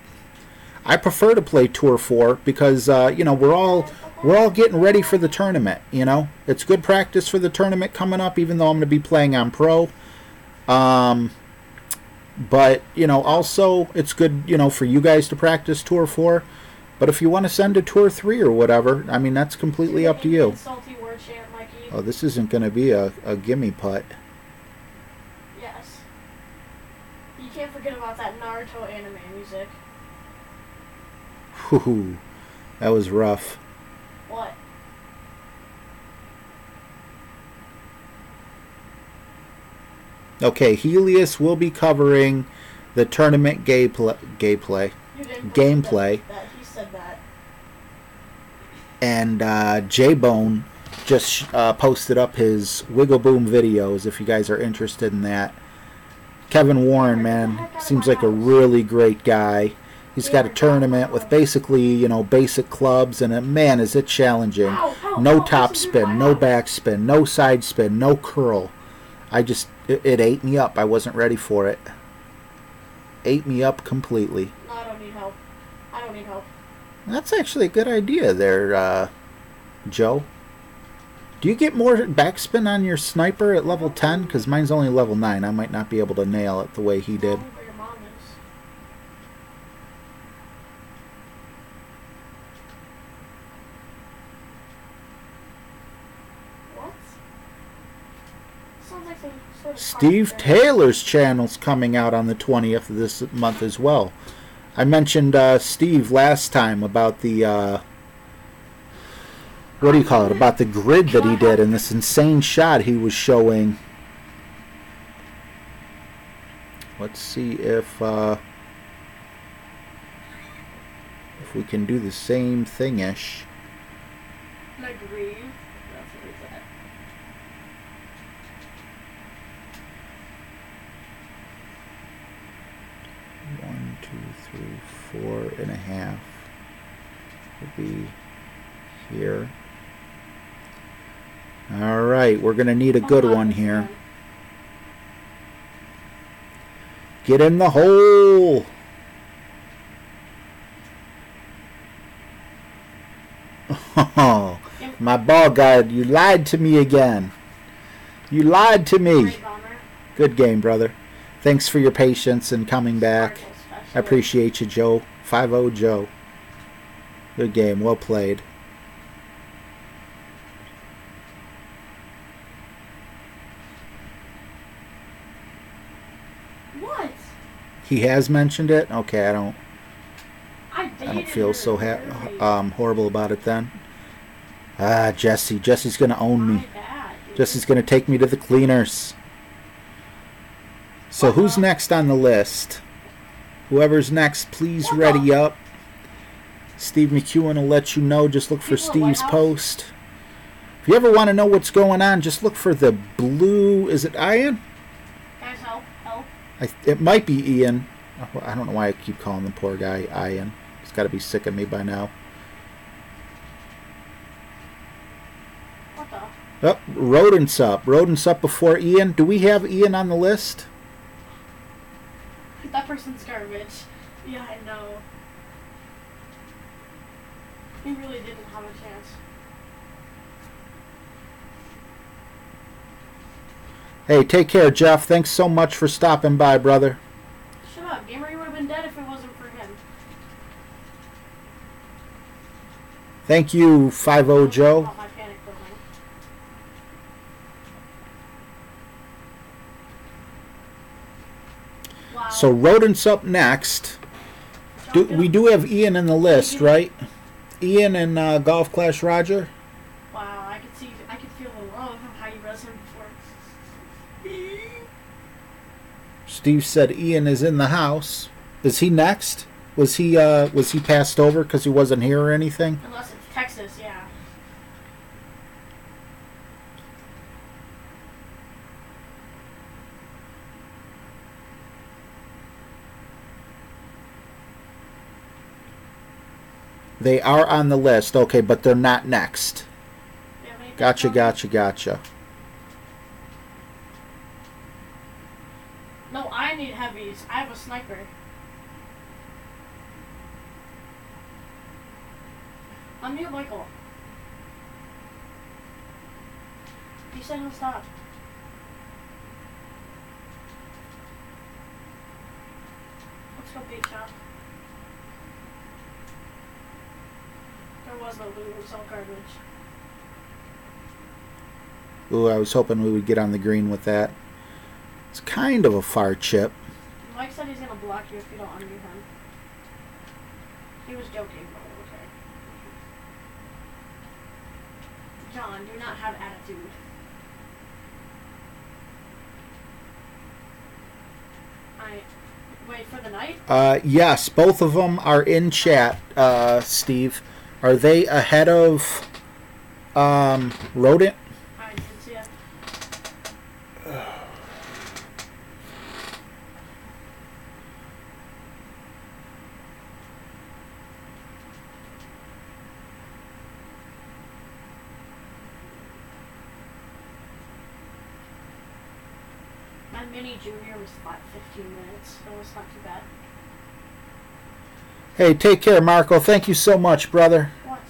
prefer to play Tour 4 because you know, we're all getting ready for the tournament, you know? It's good practice for the tournament coming up, even though I'm going to be playing on Pro. But, you know, also it's good, you know, for you guys to practice Tour 4. But if you want to send to Tour 3 or whatever, I mean, that's completely up to you. Salty word chant, Mikey. Oh, this isn't going to be a gimme putt. Yes. You can't forget about that Naruto anime music. Whew, that was rough. What? Okay, Helios will be covering the tournament gameplay. That. He said that. And J-Bone just posted up his Wiggle Boom videos if you guys are interested in that. Kevin Warren, man, seems like a really great guy. He's got a tournament with basically, you know, basic clubs, and man, is it challenging. No top spin, no back spin, no side spin, no curl. It ate me up. I wasn't ready for it. Ate me up completely. No, I don't need help. I don't need help. That's actually a good idea there, Joe. Do you get more backspin on your sniper at level 10? Because mine's only level 9. I might not be able to nail it the way he did. Where your mom is. What? Sounds like some sort of Steve Taylor's channel's coming out on the 20th of this month as well. I mentioned Steve last time about the what do you call it? About the grid that he did and this insane shot he was showing. Let's see if we can do the same thing-ish. Like grieve. That's what he said. One, 2, 3, 4.5 will be here. All right, we're going to need a good one here. Get in the hole. Oh, my ball guard, you lied to me again. You lied to me. Good game, brother. Thanks for your patience and coming back. I appreciate you, Joe. 5-0 Joe. Good game. Well played. What? He has mentioned it? Okay, I don't feel so horrible about it then. Ah, Jesse. Jesse's going to own me. Jesse's going to take me to the cleaners. So who's next on the list? Whoever's next, please ready up. Steve McEwen will let you know. Just look for Steve's post. If you ever want to know what's going on, just look for the blue... Is it Ian? Guys, help. It might be Ian. I don't know why I keep calling the poor guy Ian. He's got to be sick of me by now. What the? Oh, Rodent's up. Rodent's up before Ian. Do we have Ian on the list? That person's garbage. Yeah, I know. He really didn't have a chance. Hey, take care, Jeff. Thanks so much for stopping by, brother. Shut up. Gamer, you would have been dead if it wasn't for him. Thank you, 5-0 Joe. My panic building. So Rodent's up next. We do have Ian in the list, right? Ian and Golf Clash Roger. Wow, I could feel the love of how you read him before. Steve said Ian is in the house. Is he next? Was he passed over because he wasn't here or anything? Unless it's Texas, yeah. They are on the list, okay, but they're not next. Gotcha. No, I need heavies. I have a sniper. Unmute Michael. He said he'll stop. Let's go bait shop. There was no loot, it was all garbage. Ooh, I was hoping we would get on the green with that. It's kind of a far chip. Mike said he's gonna block you if you don't unmute him. He was joking, but okay. John, do not have attitude. Wait for the night? Yes, both of them are in chat, Steve. Are they ahead of Rodent? I did see it. My mini junior was 15 minutes, so it's not too bad. Hey, take care, Marco. Thank you so much, brother. What?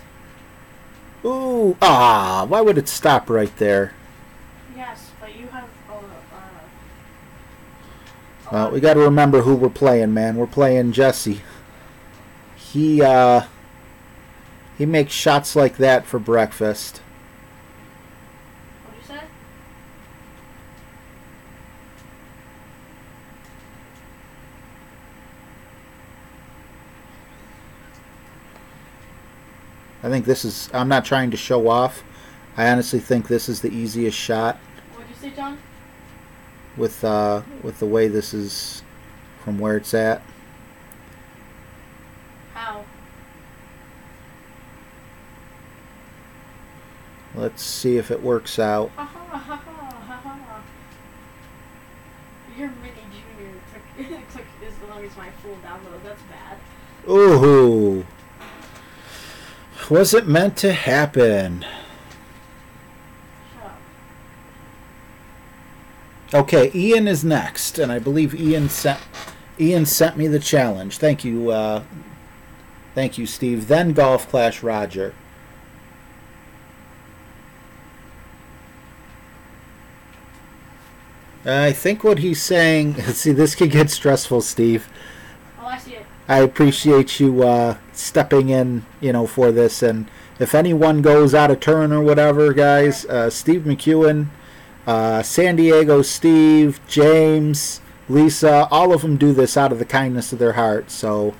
Ooh, why would it stop right there? Yes, but you have Well, we got to remember who we're playing, man. We're playing Jesse. He makes shots like that for breakfast. What'd you say? I think this is, I'm not trying to show off. I honestly think this is the easiest shot What'd you say, John? with the way this is from where it's at. How? Let's see if it works out. Ha ha ha ha ha. Your mini junior took as long as my full download. That's bad. Ooh. Was it meant to happen? Shut up. Okay, Ian is next, and I believe Ian sent me the challenge. Thank you, Steve. Then Golf Clash Roger. I think what he's saying. See, this could get stressful, Steve. Oh, I see it. I appreciate you stepping in, for this. And if anyone goes out of turn or whatever, guys, Steve McEwen, San Diego Steve, James, Lisa, all of them do this out of the kindness of their heart. So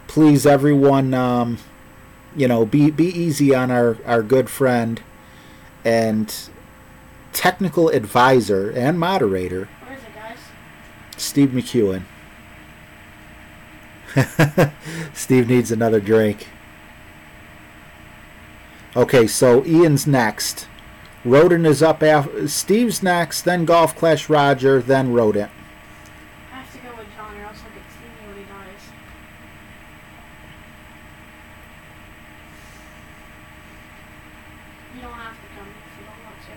please, everyone, be easy on our good friend and technical advisor and moderator, Where is it, guys? Steve McEwen. Steve needs another drink. Okay, so Ian's next. Rodent is up after. Steve's next, then Golf Clash Roger, then Rodent. I have to go with John or else I'll get steamy when he dies. You don't have to come if you don't want to.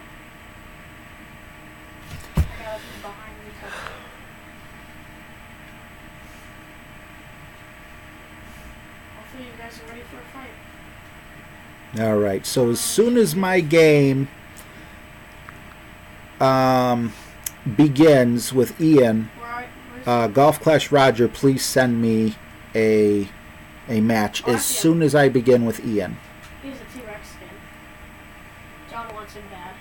I gotta be behind you. Hopefully you guys are ready for a fight. All right, so as soon as my game begins with Ian, Golf Clash Roger, please send me a match as soon as I begin with Ian. He's a T-Rex skin. John wants him bad.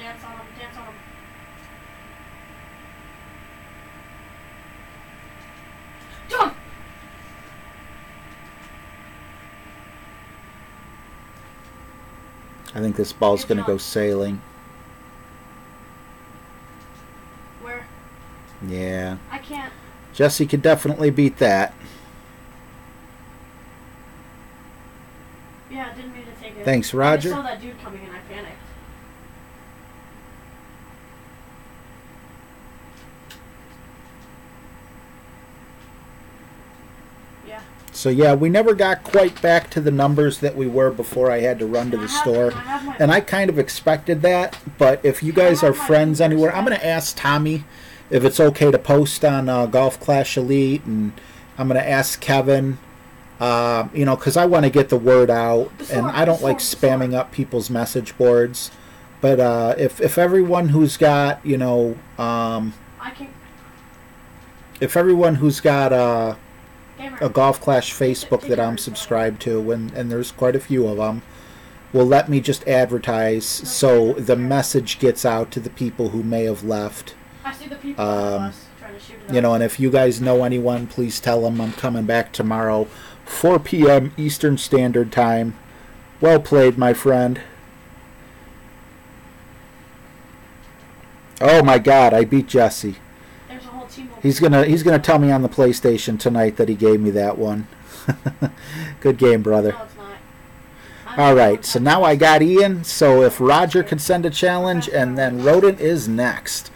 dance on him, dance on him. Jump! I think this ball's going to go sailing. Where? Yeah. I can't. Jesse could definitely beat that. Yeah, I didn't mean to take it. Thanks, Roger. I saw that dude coming and I panicked. Yeah. So yeah, we never got quite back to the numbers that we were before I had to run to the store. And I kind of expected that, but if you guys are friends anywhere, I'm going to ask Tommy if it's okay to post on Golf Clash Elite, and I'm going to ask Kevin, you know, because I want to get the word out, and I don't like spamming up people's message boards. But if everyone who's got, you know, if everyone who's got a Golf Clash Facebook that I'm subscribed to, and there's quite a few of them, will let me just advertise so the message gets out to the people who may have left. I see the people on the bus trying to shoot it. You know, and if you guys know anyone, please tell them I'm coming back tomorrow, 4 p.m. Eastern Standard Time. Well played, my friend. Oh my God, I beat Jesse. There's a whole team over He's gonna tell me on the PlayStation tonight that he gave me that one. Good game, brother. No, it's not. All right, so now I got Ian. So if Roger can send a challenge, and then Rodent is next.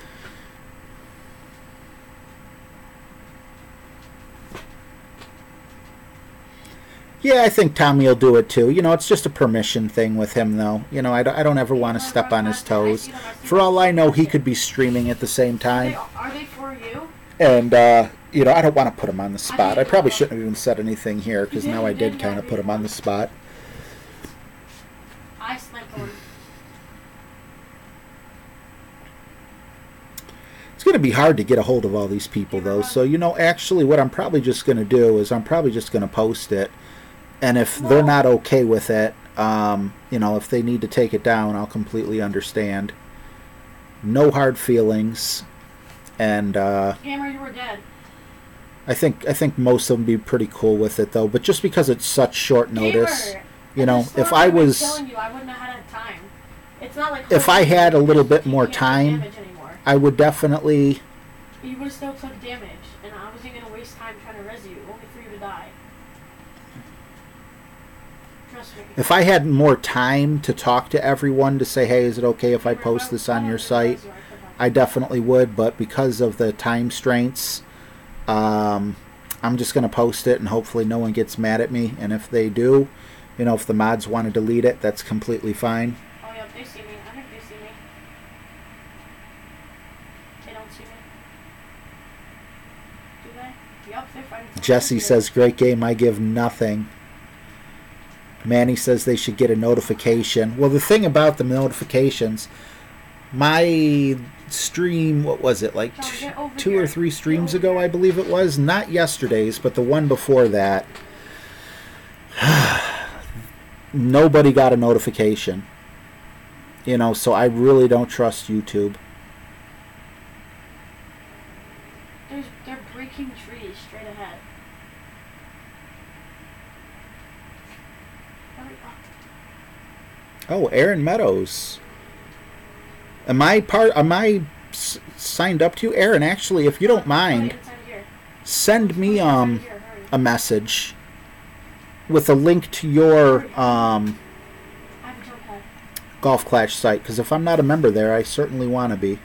Yeah, I think Tommy will do it too. You know, it's just a permission thing with him, though. You know, I don't ever want to step on his toes. For all I know, he could be streaming at the same time. Are they for you? And, you know, I don't want to put him on the spot. I probably shouldn't have even said anything here, because now I did kind of put him on the spot. I sniped one. It's going to be hard to get a hold of all these people, though. So, you know, actually what I'm probably just going to do is I'm probably just going to post it. And if they're not okay with it, you know, if they need to take it down, I'll completely understand. No hard feelings. And Gamer, you were dead. I think most of them be pretty cool with it, though. But just because it's such short notice, you know, if I was... Killing you, I wouldn't have had time. It's not like if I had a little bit more time, I would definitely... You would have still took damage, and I wasn't going to waste time trying to res you, only for you to die. Trust me. If I had more time to talk to everyone to say, hey, is it okay if I post this on your site? I definitely would, but because of the time strains, I'm just going to post it, and hopefully no one gets mad at me. And if they do, you know, if the mods want to delete it, that's completely fine. Oh, yeah, they see me. I think they see me. They don't see me. Do they? Yup, they're fighting. Jesse says, great game, I give nothing. Manny says they should get a notification. Well, the thing about the notifications, my stream, what was it, like two or three streams ago, I believe it was, not yesterday's, but the one before that, nobody got a notification. You know, so I really don't trust YouTube. They're breaking trees straight ahead. Oh, Aaron Meadows. Am I signed up to you? Aaron, actually, if you don't mind, send me a message with a link to your Golf Clash site, because if I'm not a member there, I certainly want to be.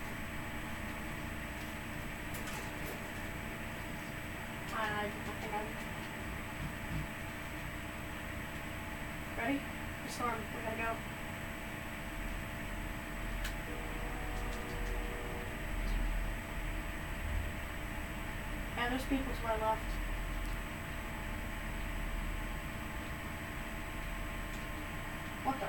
Ready? Storm, we gotta go. Yeah, there's people to my left. What the?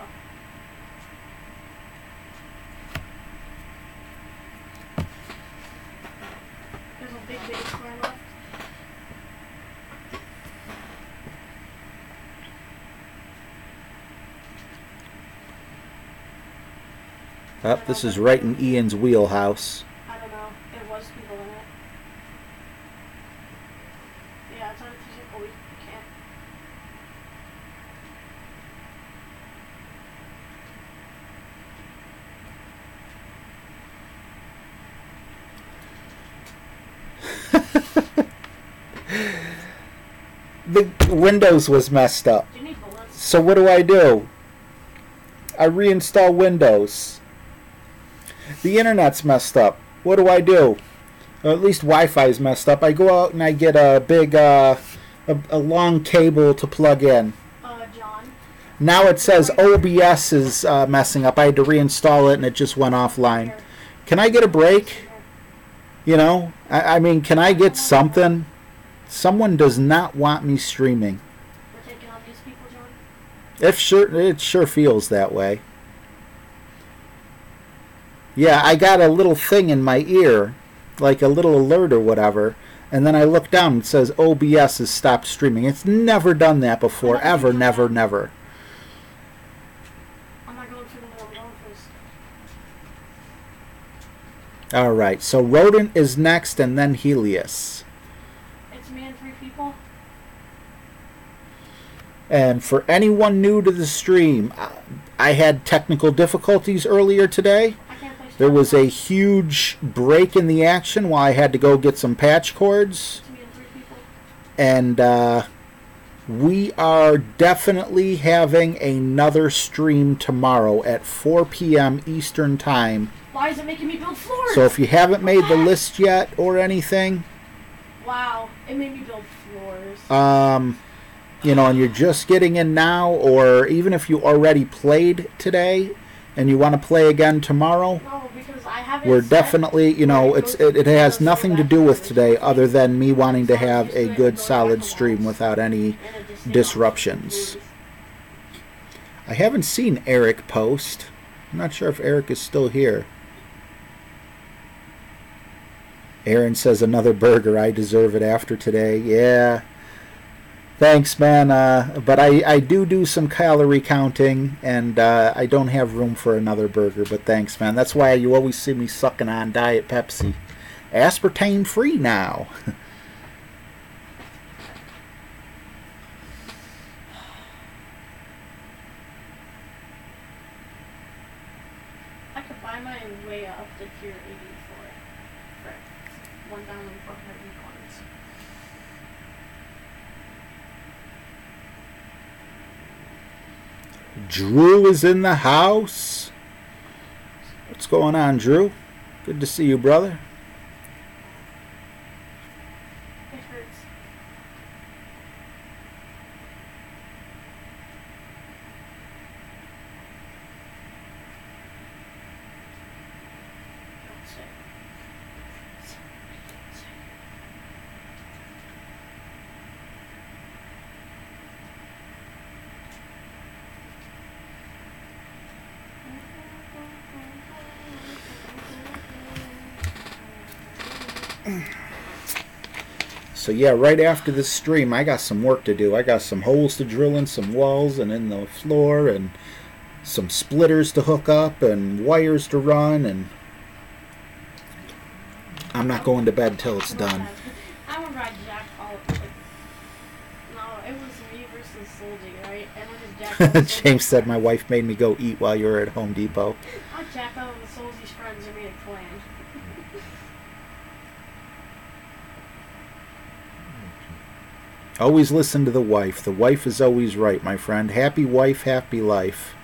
There's a big base to my left. Oh, this is right in Ian's wheelhouse. I don't know. There was people in it. Yeah, it's on a physical. We can't. The Windows was messed up. Do you need bullets? So what do? I reinstall Windows. The internet's messed up. What do? Or at least Wi-Fi's messed up. I go out and I get a big, a long cable to plug in. John. Now it says OBS is messing up. I had to reinstall it and it just went offline. Here. Can I get a break? You know, I mean, can I get something? Someone does not want me streaming. We're taking on these people, John? It sure feels that way. Yeah, I got a little thing in my ear, like a little alert or whatever, and then I look down and it says OBS has stopped streaming. It's never done that before, ever, never, never. I'm not going for the middle, I'm going first. Alright, so Rodent is next and then Helios. It's me and 3 people. And for anyone new to the stream, I had technical difficulties earlier today. I can't play There was a Star huge break in the action while I had to go get some patch cords. It's me and 3 people. And we are definitely having another stream tomorrow at 4 p.m. Eastern Time. Why is it making me build floors? So if you haven't made the list yet or anything, Wow, it made me build floors. you know, and you're just getting in now, or even if you already played today and you want to play again tomorrow, No, because I haven't. we're set definitely, you know, where it has goes nothing to back do with the today original other thing. than me wanting to So I was have used a to it good going solid back a stream while. without any And it just stayed on disruptions. I haven't seen Eric post. I'm not sure if Eric is still here. Aaron says another burger. I deserve it after today. Yeah. Thanks, man. But I do some calorie counting, and I don't have room for another burger. But thanks, man. That's why you always see me sucking on Diet Pepsi. Aspartame free now. I could buy my way up to tier 84 for 1,400 unicorns. Drew is in the house. What's going on, Drew? Good to see you, brother. It hurts. That's it. So yeah, right after this stream, I got some work to do. I got some holes to drill in some walls and in the floor, and some splitters to hook up and wires to run, and I'm not going to bed till it's done. I remember I jacked all of it. No, it was me versus Soldy, right? And I just jacked all of James said my wife made me go eat while you were at Home Depot. I jacked all of the Soldy's friends and made a clan. Always listen to the wife. The wife is always right, my friend. Happy wife, happy life.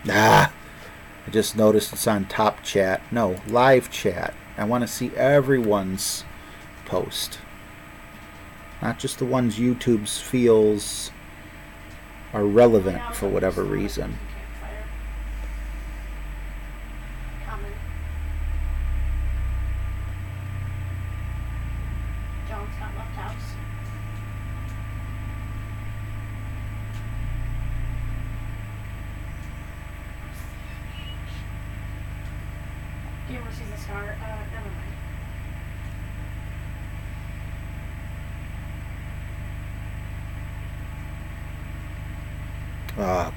Ah, I just noticed it's on top chat. No, live chat. I want to see everyone's post. Not just the ones YouTube's feels are relevant for whatever reason. Campfire. Coming. John's got left house. Gamer sees a scar. Never mind.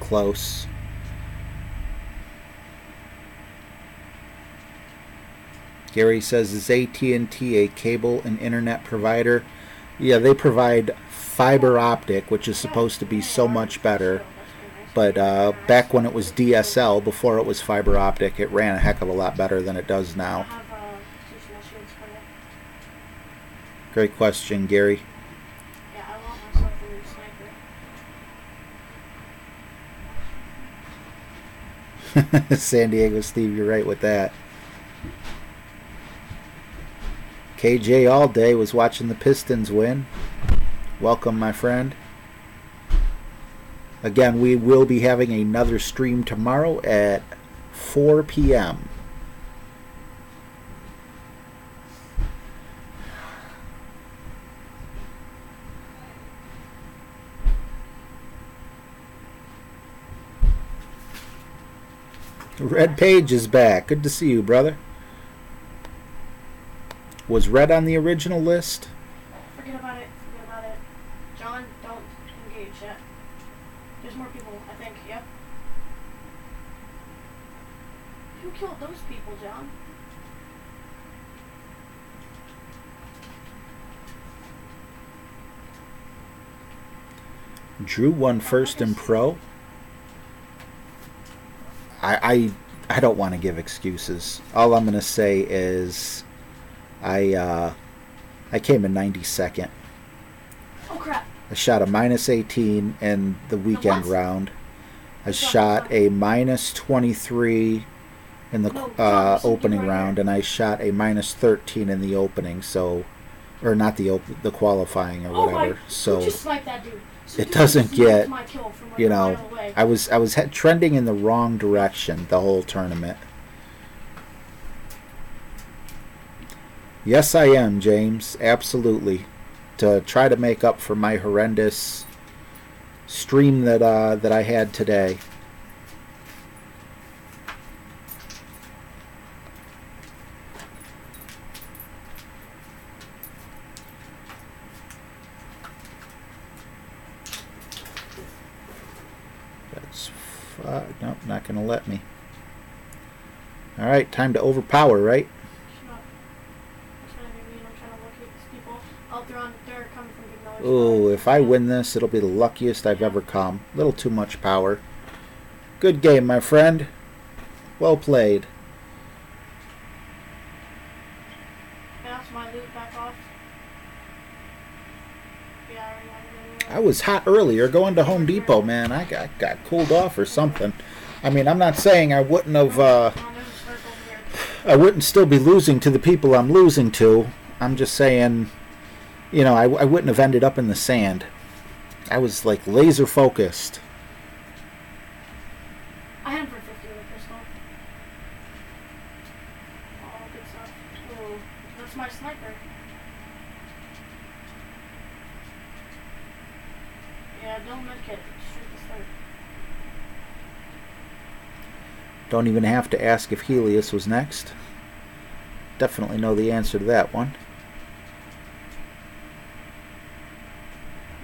Close. Gary says, is AT&T a cable and internet provider? Yeah, they provide fiber optic, which is supposed to be so much better. But back when it was DSL, before it was fiber optic, it ran a heck of a lot better than it does now. Great question, Gary. Yeah, I want myself a new sniper. San Diego Steve, you're right with that. KJ all day was watching the Pistons win. Welcome, my friend. Again, we will be having another stream tomorrow at 4 p.m. Red Page is back. Good to see you, brother. Was Red on the original list? Forget about it. Forget about it. John, don't engage yet. There's more people, I think. Yep. Who killed those people, John? Drew won first in pro. I don't want to give excuses. All I'm going to say is I came in 92nd. Oh crap! I shot a -18 in the weekend round. I shot a -23 in the opening round, and I shot a -13 in the opening. So, or not the qualifying or whatever. So just sniped that dude. it doesn't get, you know, I was trending in the wrong direction the whole tournament. Yes, I am, James. Absolutely. To try to make up for my horrendous stream that I had today. Nope, not going to let me. Alright, time to overpower, right? Oh, if I win this, it'll be the luckiest I've ever come. A little too much power. Good game, my friend. Well played. That's my loot back off. I was hot earlier going to Home Depot, man. I got cooled off or something. I mean, I'm not saying I wouldn't have, I wouldn't still be losing to the people I'm losing to. I'm just saying, you know, I wouldn't have ended up in the sand. I was like laser focused. I had for 50 with a pistol. Oh, good stuff. Oh, that's my sniper. Yeah, don't medkit. Shoot the start. Don't even have to ask if Helios was next. Definitely know the answer to that one.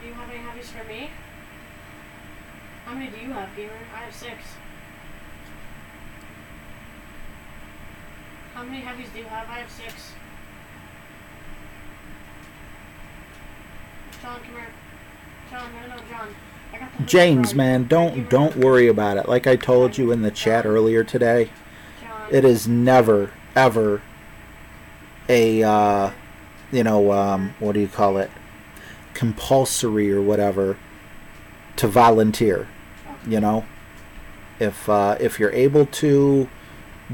Do you have any heavies for me? How many do you have, gamer? I have 6. How many heavies do you have? I have 6. John, come here. John, no, John. I got the James, man, don't worry about it. Like I told you in the chat earlier today, it is never, ever a, you know, what do you call it? Compulsory or whatever to volunteer, you know? If you're able to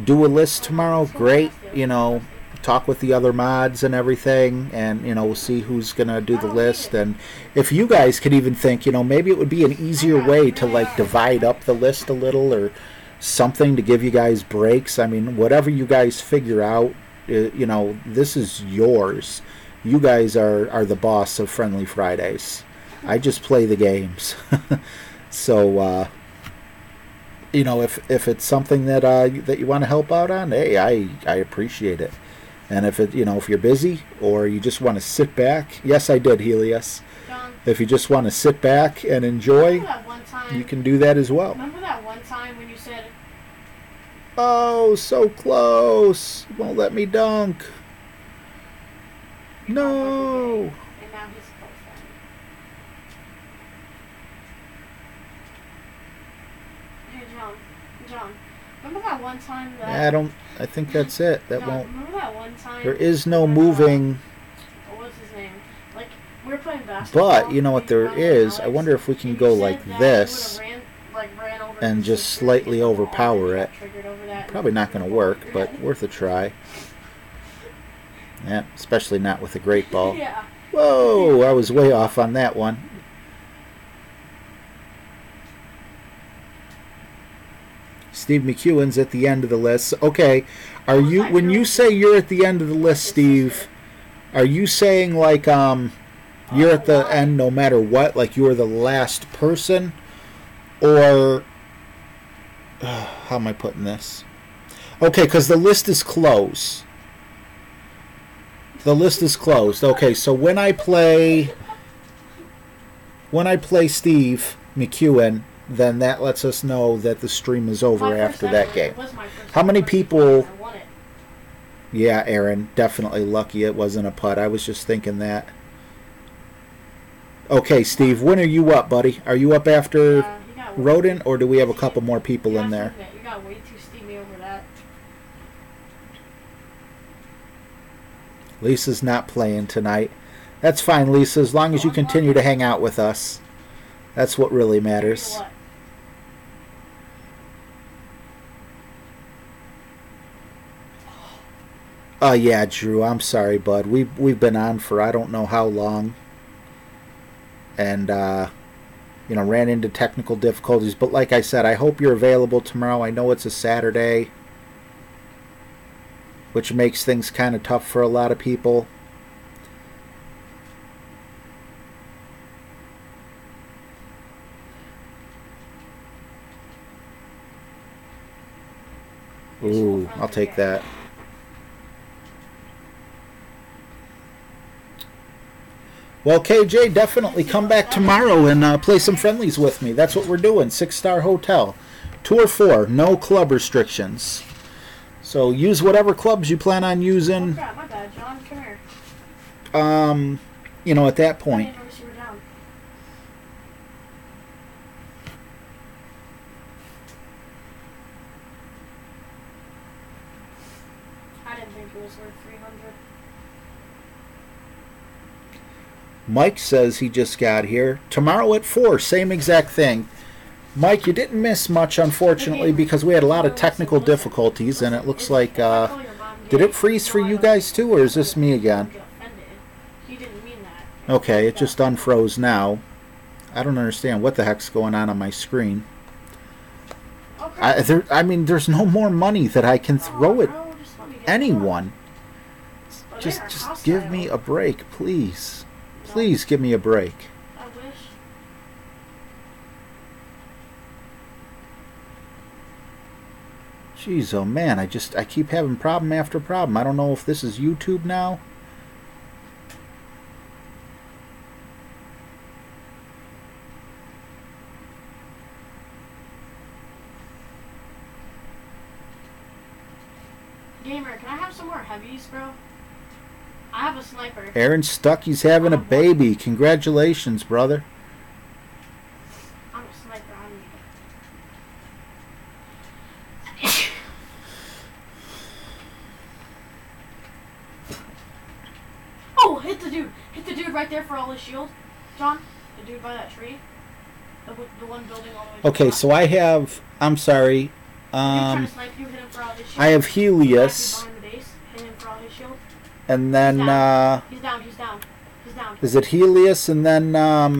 do a list tomorrow, great, you know, talk with the other mods and everything, and, you know, we'll see who's going to do the list. And if you guys could even think, you know, maybe it would be an easier way to, like, divide up the list a little or something to give you guys breaks. I mean, whatever you guys figure out, you know, this is yours. You guys are the boss of Friendly Fridays. I just play the games. So, you know, if it's something that that you want to help out on, hey, I appreciate it. And if it, if you're busy or you just want to sit back, yes, I did, Helios. John, If you just want to sit back and enjoy, remember that one time? you can do that as well. Remember that one time when you said, Oh, so close. Won't let me dunk. No. and now he's a close friend. Hey, John, remember that one time that... I think that's it. That John, won't. remember that one time... There is no moving. What's his name? Like, we were playing basketball. But you know what there is? I wonder if we can go like this and just slightly overpower it. Probably not going to work, but worth a try. Yeah, especially not with a great ball. Yeah. Whoa, I was way off on that one. Steve McEwen's at the end of the list. Okay, when you say you're at the end of the list, Steve, are you saying like you're at the end no matter what, like you're the last person, or how am I putting this? Okay, because the list is closed. The list is closed. Okay, so when I play Steve McEwen, then that lets us know that the stream is over after that game. How many people? Yeah, Aaron, definitely lucky it wasn't a putt. I was just thinking that. Okay, Steve, when are you up, buddy? Are you up after Rodin, or do we have a couple more people in there? You got way too steamy over that. Lisa's not playing tonight. That's fine, Lisa, as long as you continue to hang out with us. That's what really matters. Yeah, Drew, I'm sorry, bud. We've been on for I don't know how long. And ran into technical difficulties, but like I said, I hope you're available tomorrow. I know it's a Saturday, which makes things kind of tough for a lot of people. Ooh, I'll take that. Well, KJ, definitely come back tomorrow and play some friendlies with me. That's what we're doing. 6-star hotel. Tour 4, no club restrictions. So use whatever clubs you plan on using. Oh, crap, my bad, John. Come here. At that point. I didn't notice you were down. I didn't think it was worth 300. Mike says he just got here. Tomorrow at 4, same exact thing. Mike, you didn't miss much, unfortunately, because we had a lot of technical difficulties, and it looks like... did it freeze for you guys, too, or is this me again? Okay, it just unfroze now. I don't understand what the heck's going on my screen. There's no more money that I can throw at anyone. Just give me a break, please. Please give me a break. I wish. Jeez, oh man, I keep having problem after problem. I don't know if this is YouTube now. Gamer, can I have some more heavies, bro? I have a sniper. Aaron Stuckey's having a baby. Congratulations, brother. I'm a sniper. Oh, hit the dude. Hit the dude right there for all his shield. John, the dude by that tree. The one building all the way to Okay, so I have... I'm sorry. trying to snipe you, hit him for all his shield. I have Helios. Behind the base, hit him for all his shield. And then... He's down. Is it Helios and then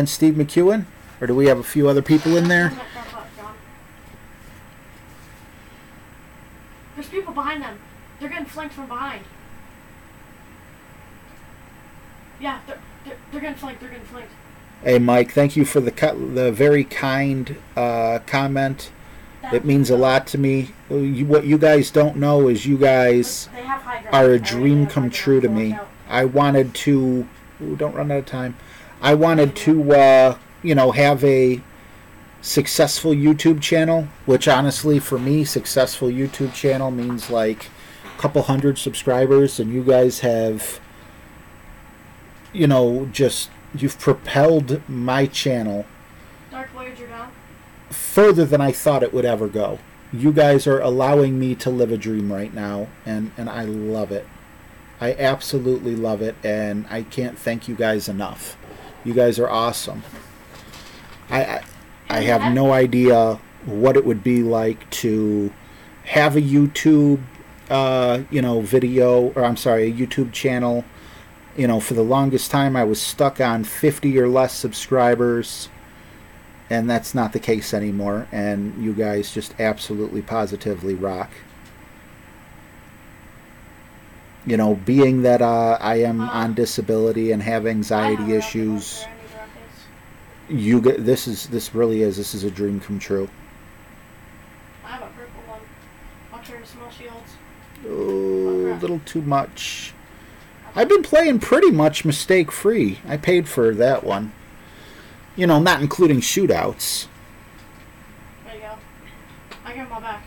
Steve McEwen? Or do we have a few other people in there? There's people behind them. They're getting flanked from behind. Yeah, they're getting flanked. Hey, Mike, thank you for the very kind comment. It means a lot to me. What you guys don't know is you guys They have high are a ground. dream come true to me. I wanted to... Ooh, don't run out of time. I wanted to, have a successful YouTube channel, which honestly, for me, successful YouTube channel means like a couple hundred subscribers, and you guys have, you've propelled my channel Dark Voyager down. further than I thought it would ever go. You guys are allowing me to live a dream right now, and I love it. I absolutely love it, and I can't thank you guys enough. You guys are awesome. I have no idea what it would be like to have a YouTube, video, or I'm sorry, a YouTube channel. For the longest time I was stuck on 50 or less subscribers, and that's not the case anymore, and you guys just absolutely positively rock. Being that I am on disability and have anxiety issues, this really is a dream come true. I have a purple one. I'll carry small shields. Oh, a little too much. I've been playing pretty much mistake free. I paid for that one. Not including shootouts. There you go. I got my back.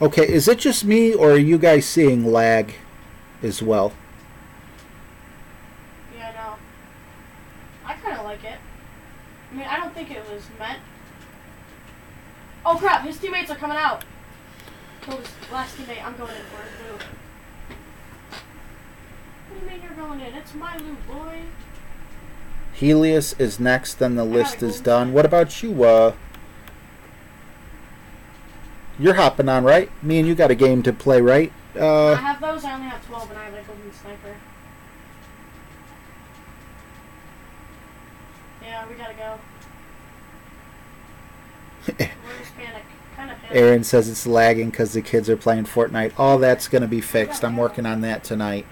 Okay, is it just me, or are you guys seeing lag as well? Yeah, no. I kind of like it. I mean, I don't think it was meant. Oh crap, his teammates are coming out. Kill his last teammate. I'm going in for it, loot. What do you mean you're going in? It's my loot, boy. Helios is next, then the list is done. What about you, You're hopping on, right? Me and you got a game to play, right? I have those. I only have 12, and I have a golden sniper. Yeah, we gotta go. Where's panic? Kind of panic. Aaron says it's lagging because the kids are playing Fortnite. All that's going to be fixed. I'm working on that tonight.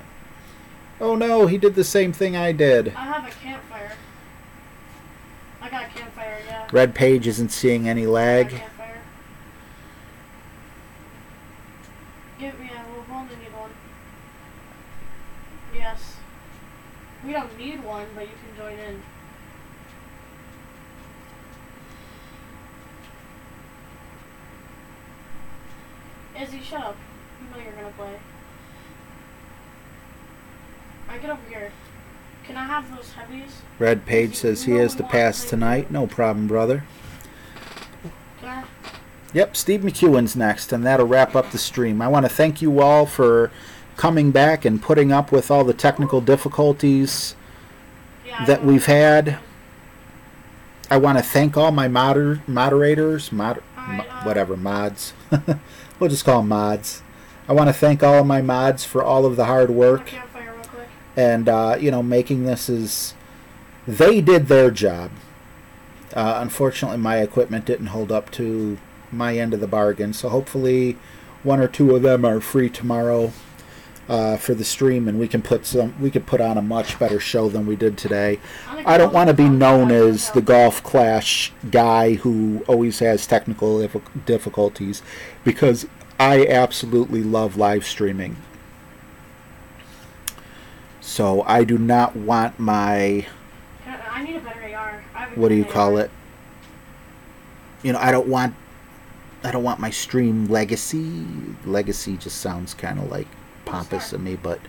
Oh no, he did the same thing I did. I have a campfire. I got a campfire, yeah. Red Page isn't seeing any lag. We'll only need one. Yes. We don't need one, but you can join in. Izzy, shut up. You know you're gonna play. Alright, get over here. Can I have those heavies? Red Page says he has to pass tonight. No problem, brother. Can I? Yep, Steve McEwen's next, and that'll wrap up the stream. I want to thank you all for coming back and putting up with all the technical difficulties that we've had. I want to thank all my moderators, whatever, mods. We'll just call them mods. I want to thank all of my mods for all of the hard work and, making this as... They did their job. Unfortunately, my equipment didn't hold up to my end of the bargain, so hopefully one or two of them are free tomorrow for the stream, and we can put on a much better show than we did today. I don't want to be known as the Golf Clash guy who always has technical difficulties, because I absolutely love live streaming. So I do not want my... I need a better AR. What do you call it? I don't want my stream legacy. Legacy just sounds kind of like pompous to me, but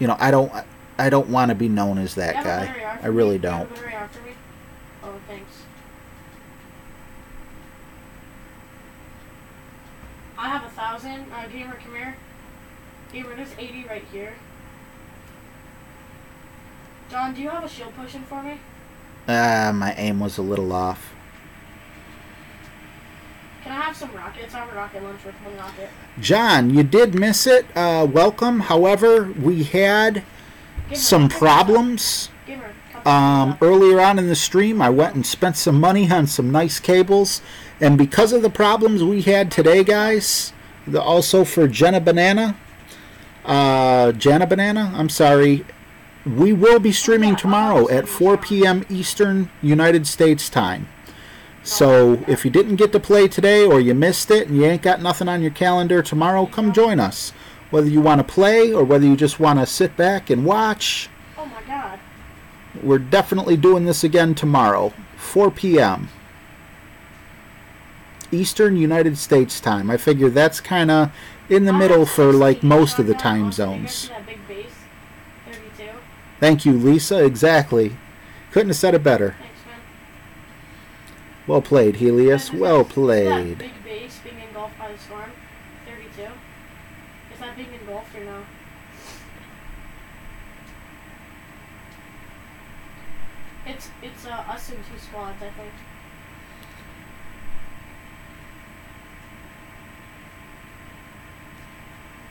I don't want to be known as that guy. I really don't. Oh, thanks. I have 1,000. Gamer, come here. Gamer, there's 80 right here. John, do you have a shield potion for me? My aim was a little off. Can I have some rockets? I have a rocket launcher with one rocket. John, you did miss it. Welcome. However, we had some problems. Earlier on in the stream, I went and spent some money on some nice cables. And because of the problems we had today, guys, also for Jenna Banana, I'm sorry, we will be streaming tomorrow at 4 p.m. Eastern United States time. So if you didn't get to play today or you missed it and you ain't got nothing on your calendar tomorrow, come join us. Whether you want to play or whether you just want to sit back and watch. Oh my god. We're definitely doing this again tomorrow, 4 p.m. Eastern United States time. I figure that's kind of in the middle for like most of the time zones. Thank you, Lisa. Exactly. Couldn't have said it better. Thanks, man. Well played, Helios. Well played. Is that big base being engulfed by the storm? 32? Is that being engulfed or no? It's us and 2 squads, I think.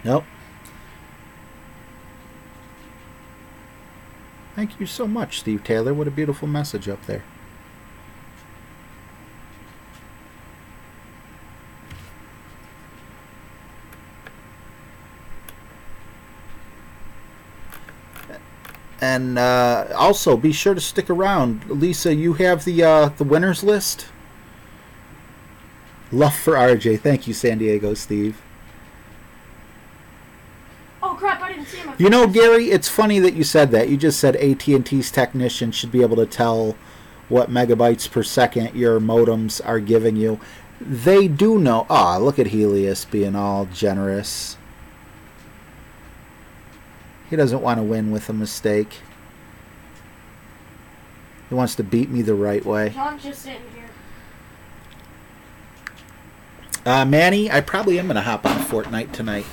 Nope. Thank you so much, Steve Taylor. What a beautiful message up there. And also, be sure to stick around. Lisa, you have the winners list? Love for RJ. Thank you, San Diego Steve. Oh crap, I didn't see him. You know, Gary, it's funny that you said that. You just said AT&T's technician should be able to tell what megabytes per second your modems are giving you. They do know. Ah, look at Helios being all generous. He doesn't want to win with a mistake. He wants to beat me the right way. John's just sitting here. Manny, I probably am going to hop on Fortnite tonight.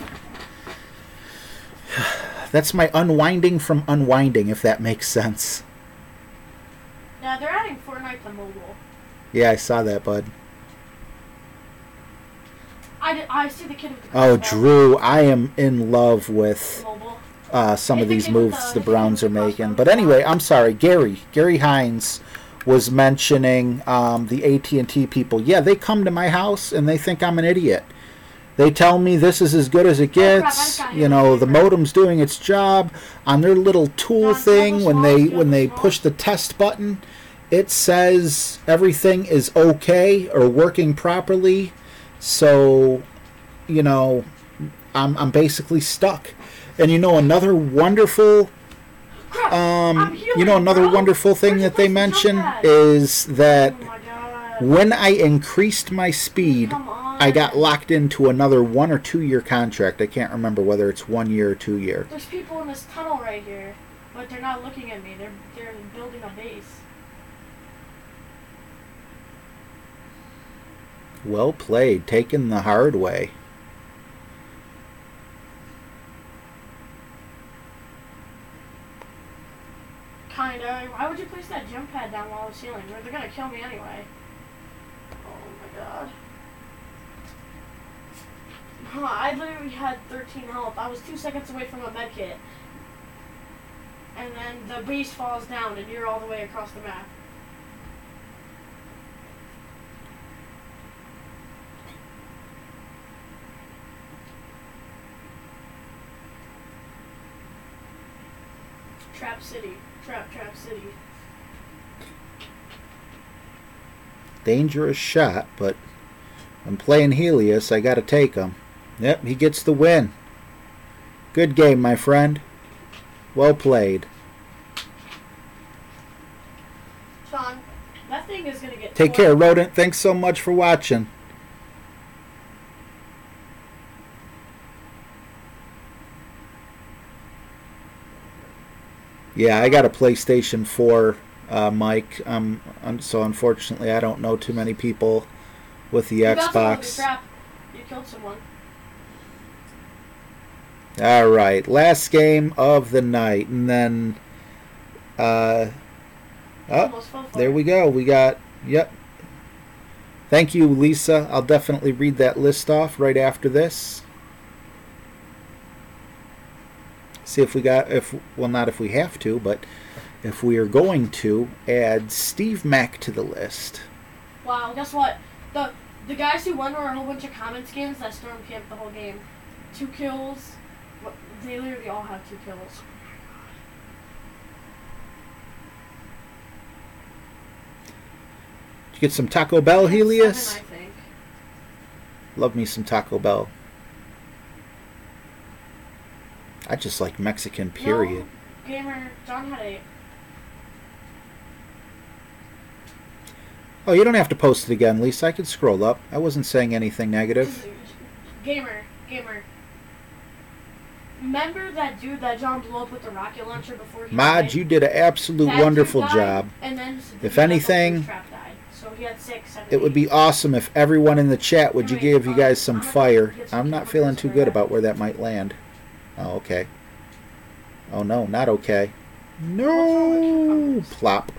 That's my unwinding from unwinding, if that makes sense. Yeah, they're adding Fortnite to mobile. Yeah, I saw that, bud. I see the kid with the Oh, Drew, I am in love with mobile. Some of these moves the Browns are making. But anyway, I'm sorry. Gary Hines was mentioning the AT&T people. Yeah, they come to my house and they think I'm an idiot. They tell me this is as good as it gets. You know, the modem's doing its job. On their little tool thing, when they push the test button, it says everything is okay or working properly. So, you know, I'm basically stuck. And you know another wonderful wonderful thing that they mention is that when I increased my speed, I got locked into another 1 or 2 year contract. I can't remember whether it's 1 year or 2 year. There's people in this tunnel right here, but they're not looking at me. They're building a base. Well played, taken the hard way. Kinda. Why would you place that jump pad down while I was healing? They're gonna kill me anyway. Oh my god. I literally had 13 health. I was 2 seconds away from a med kit. And then the base falls down and you're all the way across the map. Trap City. Trap City. Dangerous shot, but I'm playing Helios. I got to take him. Yep, he gets the win. Good game, my friend. Well played. Sean, that thing is going to get... Take care, Rodent. Thanks so much for watching. Yeah, I got a PlayStation 4, Mike. So unfortunately, I don't know too many people with the Xbox. You killed someone. All right, last game of the night, and then there we go. We got Thank you, Lisa. I'll definitely read that list off right after this. See if we got, not if we have to, but if we are going to add Steve Mack to the list. Wow, guess what? The guys who won were a whole bunch of common skins that storm camped the whole game. 2 kills. They literally all have 2 kills. Did you get some Taco Bell, Helios? 7, I think. Love me some Taco Bell. I just like Mexican, period. No, Gamer, John had 8. Oh, you don't have to post it again, Lisa. I could scroll up. I wasn't saying anything negative. Gamer. Remember that dude that John blew up with the rocket launcher before he Mod, died? you did an absolute That wonderful dude died, job. And then If anything, Trap died. So he had 6, 7, it would be awesome if everyone in the chat would give you guys some fire. I'm not feeling too good about where that might land. Oh, okay. Oh, no, not okay. No! Plop.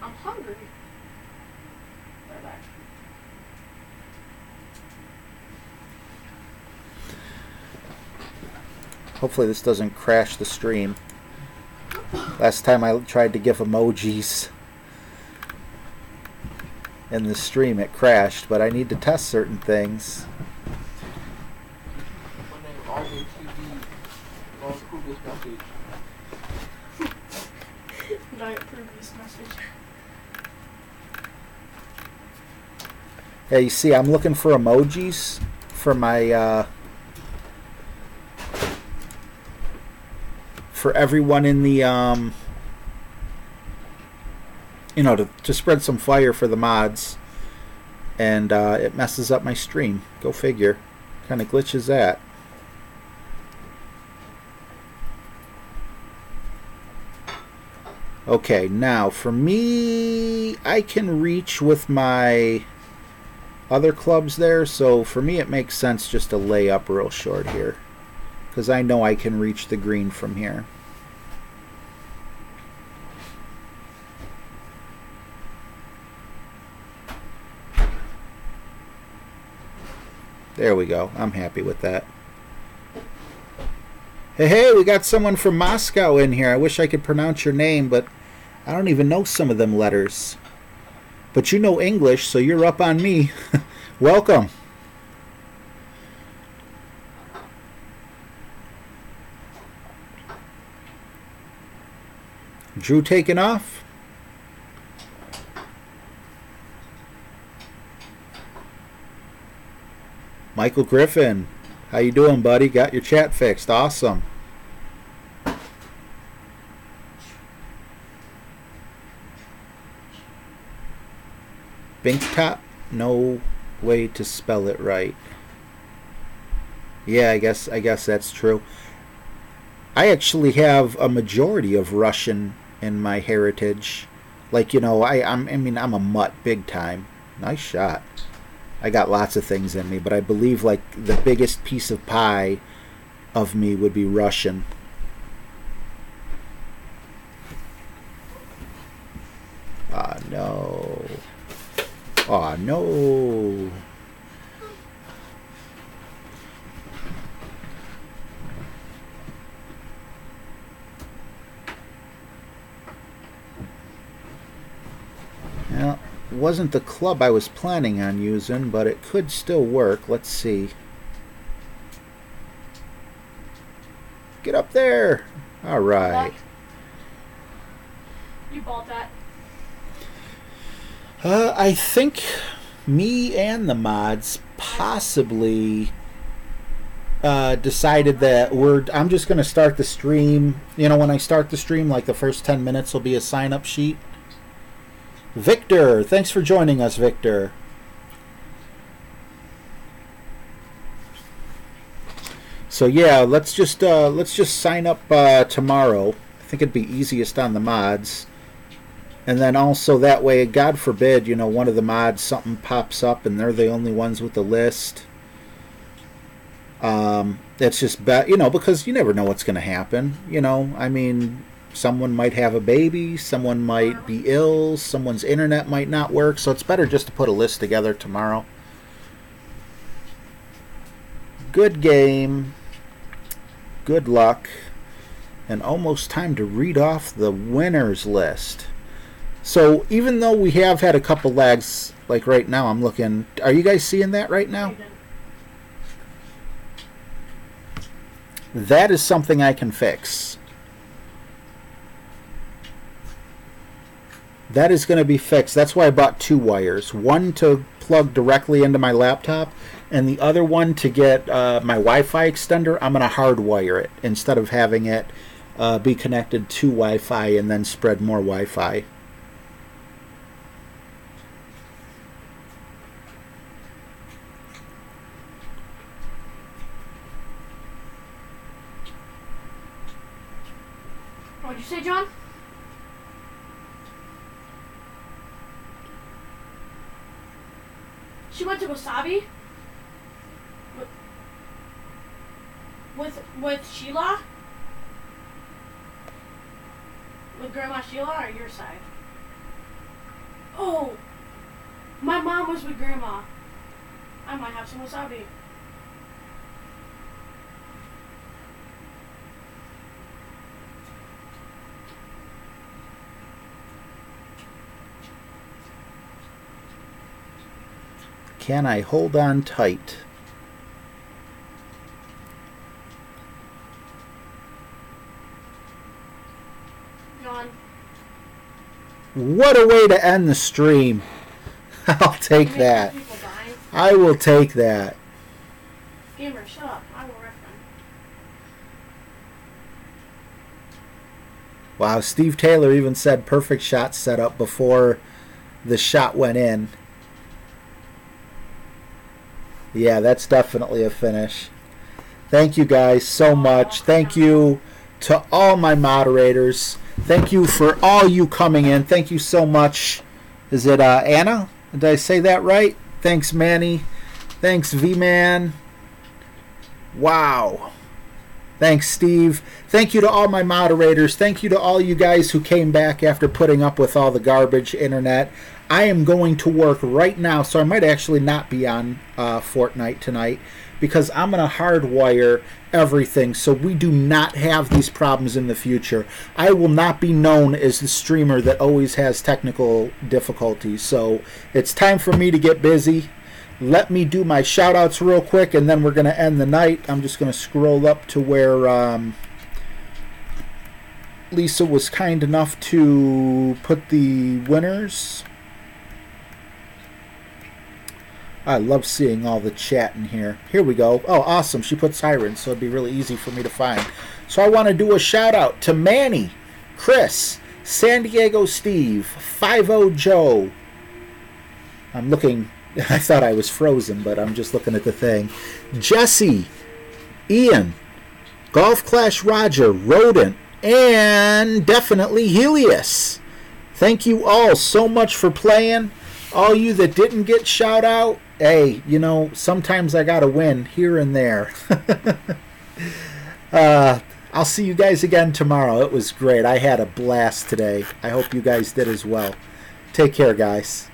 I'm hungry. Hopefully this doesn't crash the stream. Last time I tried to give emojis in the stream, it crashed, but I need to test certain things. Did I approve this message? Yeah, you see, I'm looking for emojis for my, for everyone in the, you know, to spread some fire for the mods. And it messes up my stream. Go figure. What kind of glitch is that? Okay, now for me, I can reach with my other clubs there, so for me it makes sense just to lay up real short here, because I know I can reach the green from here. There we go. I'm happy with that. Hey, we got someone from Moscow in here. I wish I could pronounce your name, but I don't even know some of them letters. But you know English, so you're up on me. Welcome. Drew taking off? Michael Griffin. How you doing, buddy? Got your chat fixed. Awesome. Bink top? No way to spell it right. Yeah, I guess that's true. I actually have a majority of Russian in my heritage. Like, you know, I mean, I'm a mutt big time. Nice shot. I got lots of things in me, but I believe like the biggest piece of pie of me would be Russian. Ah, no. Ah, no. Well, it wasn't the club I was planning on using, but it could still work. Let's see. Get up there. All right. You bought that. I think me and the mods possibly decided that I'm just going to start the stream. You know, when I start the stream, like the first 10 minutes will be a sign-up sheet. Victor, thanks for joining us, Victor. So yeah, let's just sign up tomorrow. I think it'd be easiest on the mods, and then also that way, God forbid, you know, one of the mods something pops up and they're the only ones with the list. It's just bad, you know, because you never know what's going to happen. You know, I mean, someone might have a baby, someone might be ill, someone's internet might not work, so it's better just to put a list together tomorrow. Good game. Good luck. And almost time to read off the winners list. So even though we have had a couple lags, like right now I'm looking, are you guys seeing that right now? That is something I can fix. That is going to be fixed. That's why I bought 2 wires. One to plug directly into my laptop, and the other one to get my Wi-Fi extender. I'm going to hardwire it instead of having it be connected to Wi-Fi and then spread more Wi-Fi. What'd you say, John? She went to Wasabi with Sheila, with Grandma Sheila, or your side? Oh, my mom was with Grandma. I might have some wasabi. Can I hold on tight? John. What a way to end the stream. I'll take that. I will take that. Gamer, shut up. I will wreck them. Wow, Steve Taylor even said perfect shot setup before the shot went in. Yeah, that's definitely a finish. Thank you guys so much. Thank you to all my moderators. Thank you for all you coming in. Thank you so much. Is it Anna? Did I say that right? Thanks, Manny. Thanks, V-Man. Wow. Thanks, Steve. Thank you to all my moderators. Thank you to all you guys who came back after putting up with all the garbage internet. I am going to work right now, so I might actually not be on Fortnite tonight because I'm going to hardwire everything so we do not have these problems in the future. I will not be known as the streamer that always has technical difficulties. So it's time for me to get busy. Let me do my shout outs real quick and then we're going to end the night. I'm just going to scroll up to where Lisa was kind enough to put the winners. I love seeing all the chat in here. Here we go. Oh, awesome. She put sirens, so it'd be really easy for me to find. So I want to do a shout out to Manny, Chris, San Diego Steve, 50 Joe. I'm looking, I thought I was frozen, but I'm just looking at the thing. Jesse, Ian, Golf Clash Roger, Rodent, and definitely Helios. Thank you all so much for playing. All you that didn't get shout out, hey, you know, sometimes I gotta win here and there. I'll see you guys again tomorrow. It was great. I had a blast today. I hope you guys did as well. Take care, guys.